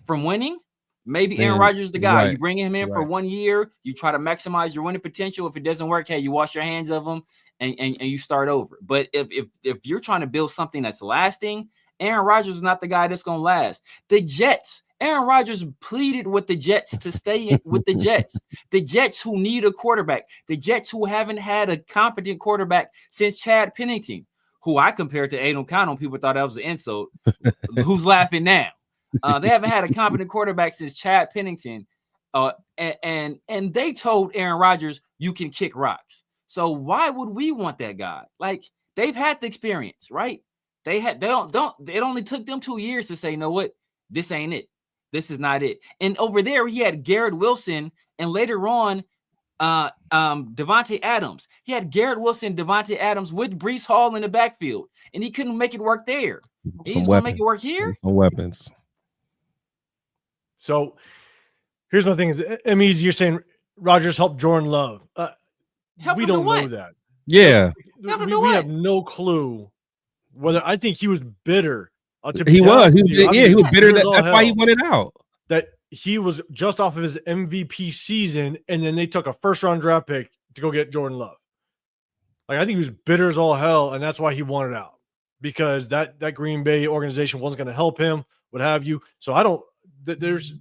from winning, maybe Aaron Rodgers is the guy. Right. You bring him in for 1 year. You try to maximize your winning potential. If it doesn't work, hey, you wash your hands of him and you start over. But if you're trying to build something that's lasting, Aaron Rodgers is not the guy that's going to last. The Jets. Aaron Rodgers pleaded with the Jets to stay with the Jets. The Jets who need a quarterback. The Jets who haven't had a competent quarterback since Chad Pennington, who I compared to Aiden O'Connell. People thought that was an insult. Who's laughing now? They haven't had a competent quarterback since Chad Pennington. And they told Aaron Rodgers, you can kick rocks. So why would we want that guy? Like, they've had the experience, right? It only took them 2 years to say, you know what? This ain't it. This is not it. And over there, he had Garrett Wilson, and later on, Devontae Adams. He had Garrett Wilson, Devontae Adams with Breece Hall in the backfield, and he couldn't make it work there. He's going to make it work here. Some weapons. So here's my thing: is you're saying Rodgers helped Jordan Love. We don't know that. Yeah, we have no clue whether. I think he was bitter. He was bitter. That's why he wanted out. That he was just off of his MVP season, and then they took a first-round draft pick to go get Jordan Love. Like, I think he was bitter as all hell, and that's why he wanted out, because that Green Bay organization wasn't going to help him, what have you. So I don't.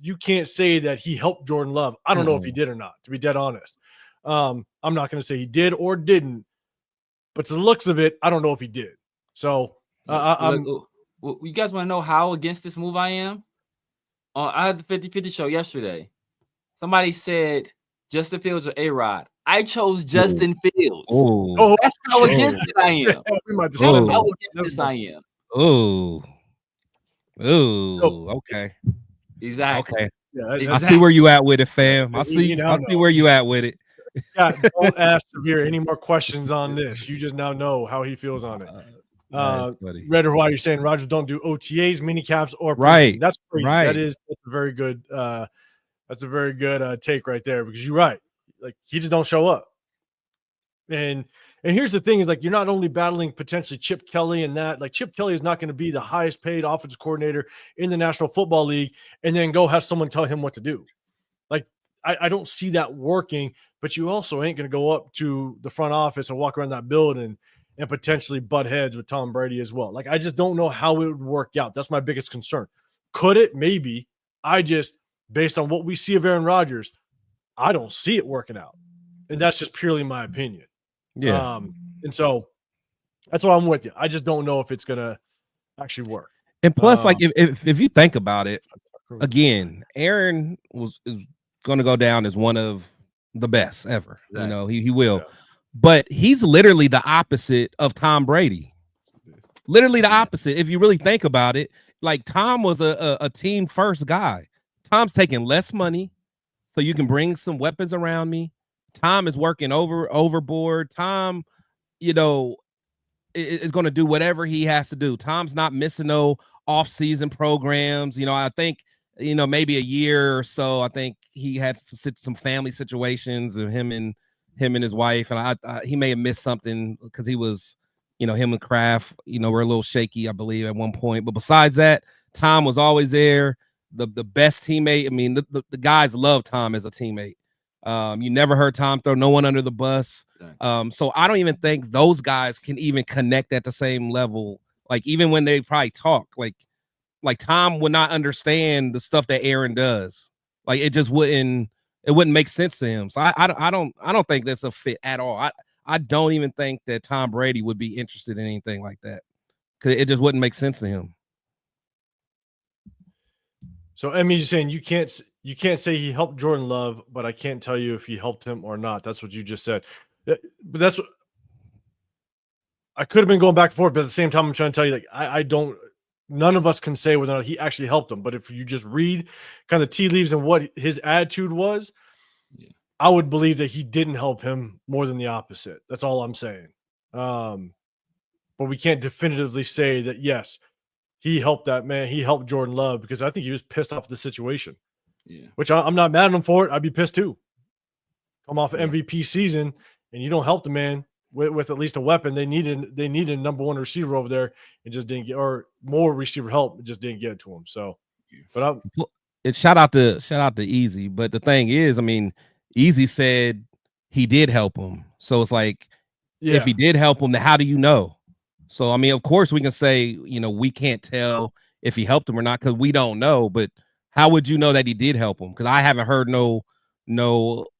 You can't say that he helped Jordan Love. I don't know if he did or not, to be dead honest. I'm not going to say he did or didn't, but to the looks of it, I don't know if he did. So you guys want to know how against this move I am? I had the 50-50 show yesterday. Somebody said Justin Fields or A-Rod. I chose Justin Fields. That's how against it I am. That's how against this I am. Okay. Exactly. Okay. Yeah, I see where you at with it, fam. I see where you at with it. Yeah, don't ask Severe any more questions on this. You just now know how he feels on it. Raider, why you're saying Rodgers don't do OTAs, mini caps, or right? That's crazy. Right. That's a very good. That's a very good take right there, because you're right. Like, he just don't show up. And here's the thing: is like, you're not only battling potentially Chip Kelly and that. Like, Chip Kelly is not going to be the highest paid offensive coordinator in the National Football League, and then go have someone tell him what to do. Like, I don't see that working. But you also ain't going to go up to the front office and walk around that building and potentially butt heads with Tom Brady as well. Like, I just don't know how it would work out. That's my biggest concern. Could it? Maybe. Based on what we see of Aaron Rodgers, I don't see it working out. And that's just purely my opinion. Yeah. And so that's why I'm with you. I just don't know if it's going to actually work. And plus, like, if you think about it, again, Aaron is going to go down as one of the best ever. Exactly. You know, he will. Yeah. But he's literally the opposite of Tom Brady. Literally the opposite. If you really think about it, like, Tom was a team first guy. Tom's taking less money so you can bring some weapons around me. Tom is working overboard. Tom, you know, is going to do whatever he has to do. Tom's not missing no off-season programs. You know, I think, you know, maybe a year or so, I think he had some family situations of him and his wife, and he may have missed something because he was, you know, him and Kraft, you know, were a little shaky, I believe, at one point. But besides that, Tom was always there, the best teammate. I mean, the guys love Tom as a teammate. You never heard Tom throw no one under the bus. So I don't even think those guys can even connect at the same level. Like, even when they probably talk, like Tom would not understand the stuff that Aaron does. Like, it just wouldn't make sense to him. So I don't think that's a fit at all. I don't even think that Tom Brady would be interested in anything like that, because it just wouldn't make sense to him. So Emmy's saying you can't say he helped Jordan Love, but I can't tell you if he helped him or not. That's what you just said. But that's what I could have been going back and forth, but at the same time, I'm trying to tell you, like, I don't. None of us can say whether or not he actually helped him. But if you just read kind of tea leaves and what his attitude was, I would believe that he didn't help him more than the opposite. That's all I'm saying. But we can't definitively say that yes, he helped that man. He helped Jordan Love because I think he was pissed off the situation. Yeah. Which I'm not mad at him for it. I'd be pissed too. Come off MVP season and you don't help the man with at least a weapon. They needed a number one receiver over there and just didn't get, or more receiver help, just didn't get it to him. So, but shout out to Easy. But the thing is, I mean, Easy said he did help him. So it's like, if he did help him, then how do you know? So, I mean, of course we can say, we can't tell if he helped him or not because we don't know. But how would you know that he did help him? Because I haven't heard no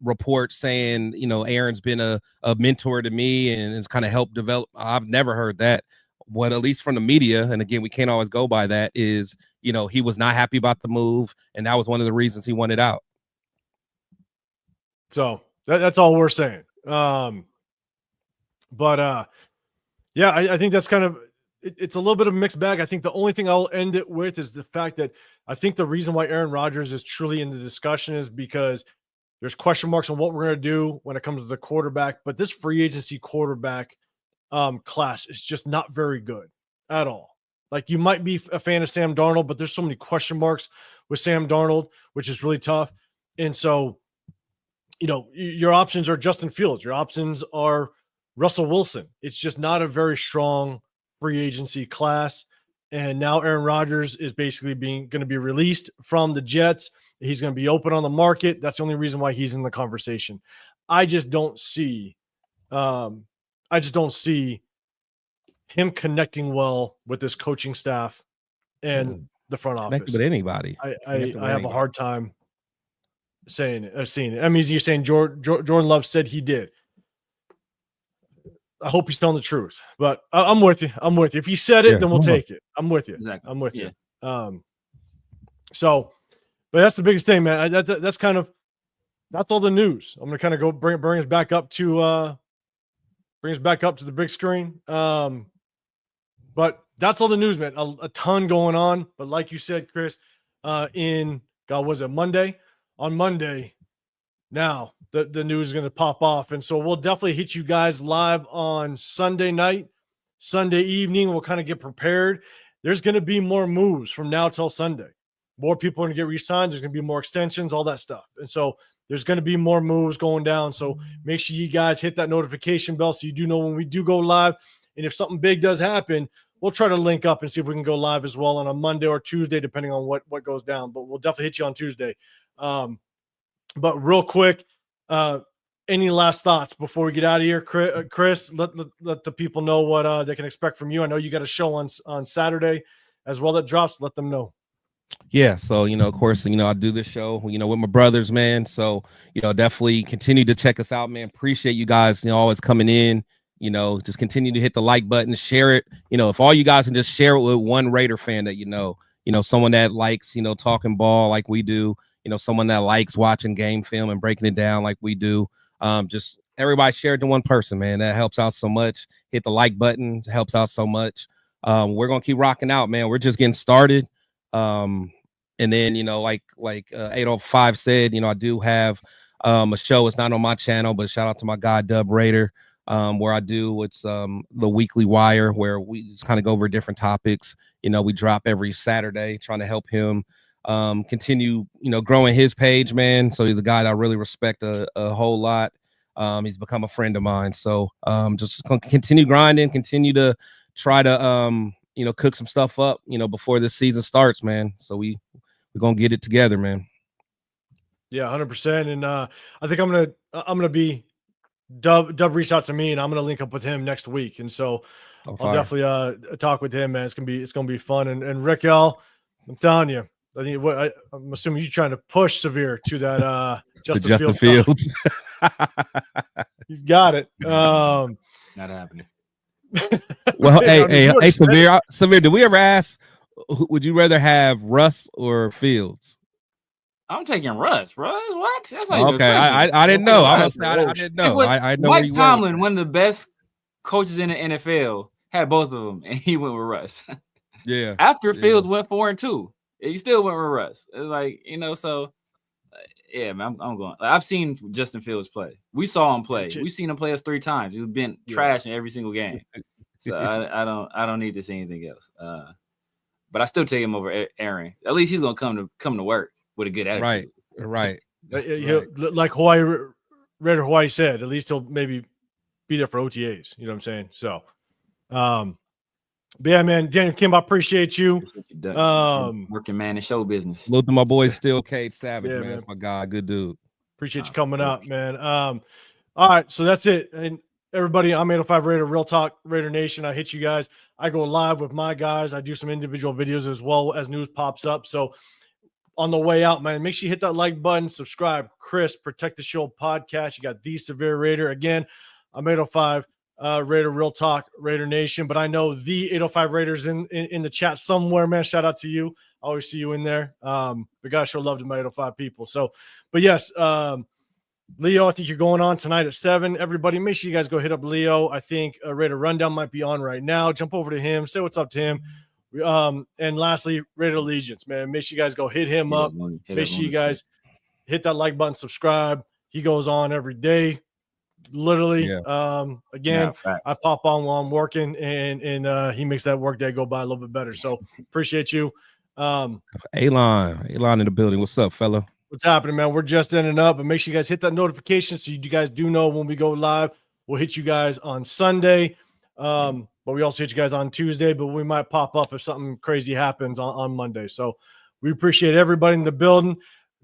report saying, Aaron's been a mentor to me and has kind of helped develop. I've never heard that. What, at least from the media, and again, we can't always go by that, is, he was not happy about the move. And that was one of the reasons he wanted out. So that's all we're saying. Yeah, I think that's kind of, it's a little bit of a mixed bag. I think the only thing I'll end it with is the fact that I think the reason why Aaron Rodgers is truly in the discussion is because there's question marks on what we're going to do when it comes to the quarterback. But this free agency quarterback class is just not very good at all. Like, you might be a fan of Sam Darnold, but there's so many question marks with Sam Darnold, which is really tough. And so, your options are Justin Fields. Your options are Russell Wilson. It's just not a very strong free agency class. And now Aaron Rodgers is basically going to be released from the Jets. He's going to be open on the market. That's the only reason why he's in the conversation. I just don't see him connecting well with this coaching staff and the front office. With anybody. I have a hard time seeing it. I mean, you're saying Jordan Love said he did. I hope he's telling the truth, but I'm with you. If he said it, then we'll take it. I'm with you. Exactly. I'm with you. So, but that's the biggest thing, man. That's all the news. I'm gonna kind of go bring us back up to the big screen. But that's all the news, man. A ton going on. But like you said, Chris, was it Monday? On Monday, now the news is going to pop off. And so we'll definitely hit you guys live on Sunday night, Sunday evening. We'll kind of get prepared. There's going to be more moves from now till Sunday. More people are going to get re-signed. There's going to be more extensions, all that stuff. And so there's going to be more moves going down. So make sure you guys hit that notification bell so you do know when we do go live. And if something big does happen, we'll try to link up and see if we can go live as well on a Monday or Tuesday, depending on what goes down. But we'll definitely hit you on Tuesday. But real quick, any last thoughts before we get out of here, Chris? Let the people know what they can expect from you. I know you got a show on Saturday as well that drops. Let them know. Yeah, so of course, I do this show, with my brothers, man. So definitely continue to check us out, man. Appreciate you guys, always coming in. Just continue to hit the like button, share it. If all you guys can just share it with one Raider fan that someone that likes talking ball like we do. Someone that likes watching game film and breaking it down like we do. Just everybody share it to one person, man. That helps out so much. Hit the like button. It helps out so much. We're going to keep rocking out, man. We're just getting started. And then, like 805 said, I do have a show. It's not on my channel, but shout out to my guy, Dub Raider, where I do, it's the Weekly Wire, where we just kind of go over different topics. We drop every Saturday, trying to help him continue, growing his page, man. So he's a guy that I really respect a whole lot. He's become a friend of mine. So just gonna continue grinding, continue to try to cook some stuff up, before this season starts, man. So we're gonna get it together, man. Yeah, 100%. And I think I'm gonna be Dub reached out to me, and I'm gonna link up with him next week. And so I'll definitely talk with him, man. It's gonna be fun. And Rick L, I'm telling you. I'm assuming you're trying to push Severe to that Justin Fields. He's got it. Not happening. Well, hey, Severe, did we ever ask would you rather have Russ or Fields? I'm taking Russ, bro. What? That's not even a Okay, question. I didn't know. I Russ. didn't know. Hey, I know where Mike you Tomlin, were. one of the best coaches in the NFL, had both of them, and he went with Russ. Yeah. After Fields went 4-2, he still went with Russ. It's like, so yeah, man, I'm going. I've seen Justin Fields play. We saw him play. We've seen him play us 3 times. He's been trash in every single game. So I don't need to see anything else. But I still take him over Aaron. At least he's gonna come to work with a good attitude. Right. Like Raider Hawaii said, at least he'll maybe be there for OTAs. You know what I'm saying? So, but yeah, man, Daniel Kim, I appreciate you. Working man in show business. Look to my boy Still Cage Savage, Yeah, man. That's my guy. Good dude. Appreciate you coming up, man. All right, so that's it. And everybody, I'm 805 Raider, Real Talk, Raider Nation. I hit you guys. I go live with my guys. I do some individual videos as well as news pops up. So on the way out, man, make sure you hit that like button, subscribe. Chris, Protect the Show podcast. You got The Severe Raider. Again, I'm 805 Raider, Real Talk, Raider Nation. But I know the 805 Raiders in the chat somewhere, man. Shout out to you. I always see you in there. But gotta show love to my 805 people. So, but yes, Leo, I think you're going on tonight at 7. Everybody, make sure you guys go hit up Leo. I think Raider Rundown might be on right now. Jump over to him. Say what's up to him. And lastly, Raider Allegiance, man. Make sure you guys go hit him up. Make sure you guys hit that like button, subscribe. He goes on every day. Literally. Again, I pop on while I'm working and he makes that work day go by a little bit better. So appreciate you. Alon in the building. What's up, fella? What's happening, man? We're just ending up, but make sure you guys hit that notification so you guys do know when we go live. We'll hit you guys on Sunday, but we also hit you guys on Tuesday, but we might pop up if something crazy happens on Monday. So we appreciate everybody in the building.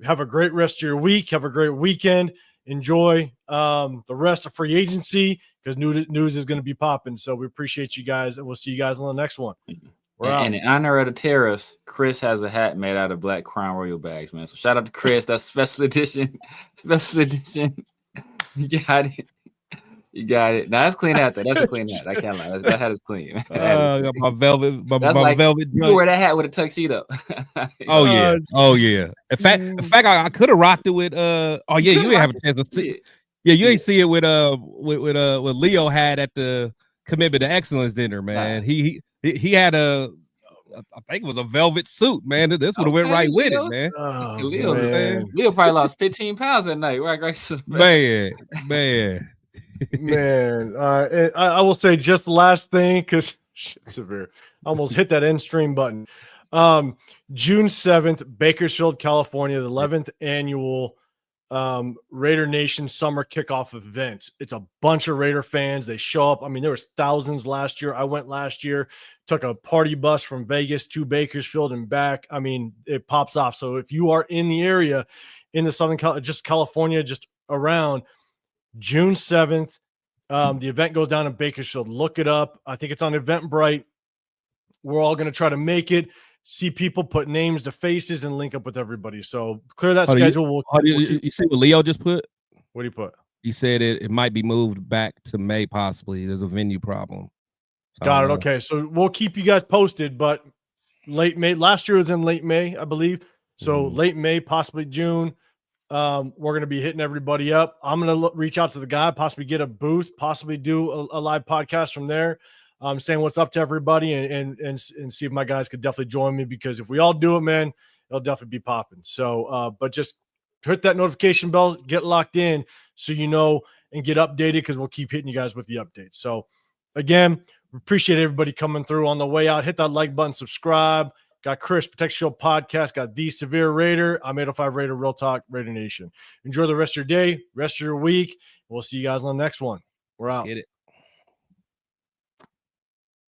Have a great rest of your week. Have a great weekend. Enjoy the rest of free agency because news is going to be popping. So we appreciate you guys, and we'll see you guys on the next one. And in honor of the tariffs, Chris has a hat made out of black Crown Royal bags, man. So shout out to Chris. That's special edition. Special edition. You got it. You got it. Now that's clean hat. That's a clean hat. I can't lie. That hat is clean. Got my velvet. My like, velvet. You can wear that hat with a tuxedo. Oh yeah. In fact, I could have rocked it with. You didn't have a chance to see it. Yeah, you ain't see it with what Leo had at the Commitment to Excellence dinner, man. He had I think it was a velvet suit, man. This would have went right with it, man. Oh, Leo probably lost 15 pounds that night. Man. I will say just the last thing because shit's severe. I almost hit that end stream button. June 7th, Bakersfield, California, the 11th annual Raider Nation summer kickoff event. It's a bunch of Raider fans. They show up. I mean, there was thousands last year. I went last year, took a party bus from Vegas to Bakersfield and back. I mean, it pops off. So if you are in the area in the Southern California, just around June 7th, the event goes down in Bakersfield. Look it up. I think it's on Eventbrite. We're all going to try to make it. See people put names to faces and link up with everybody. So clear that schedule. You see what Leo just put? What do you put? He said it might be moved back to May, possibly. There's a venue problem. Got it. Okay. So we'll keep you guys posted, but late May. Last year was in late May, I believe. So late May, possibly June. We're going to be hitting everybody up. I'm going to reach out to the guy, possibly get a booth, possibly do a live podcast from there. Saying what's up to everybody and see if my guys could definitely join me because if we all do it, man, it'll definitely be popping. So, but just hit that notification bell, get locked in so you know and get updated because we'll keep hitting you guys with the updates. So, again, we appreciate everybody coming through on the way out. Hit that like button, subscribe. Got Chris, Protect Show podcast. Got The Severe Raider. I'm 805 Raider, Real Talk, Raider Nation. Enjoy the rest of your day, rest of your week. We'll see you guys on the next one. We're out. Get it.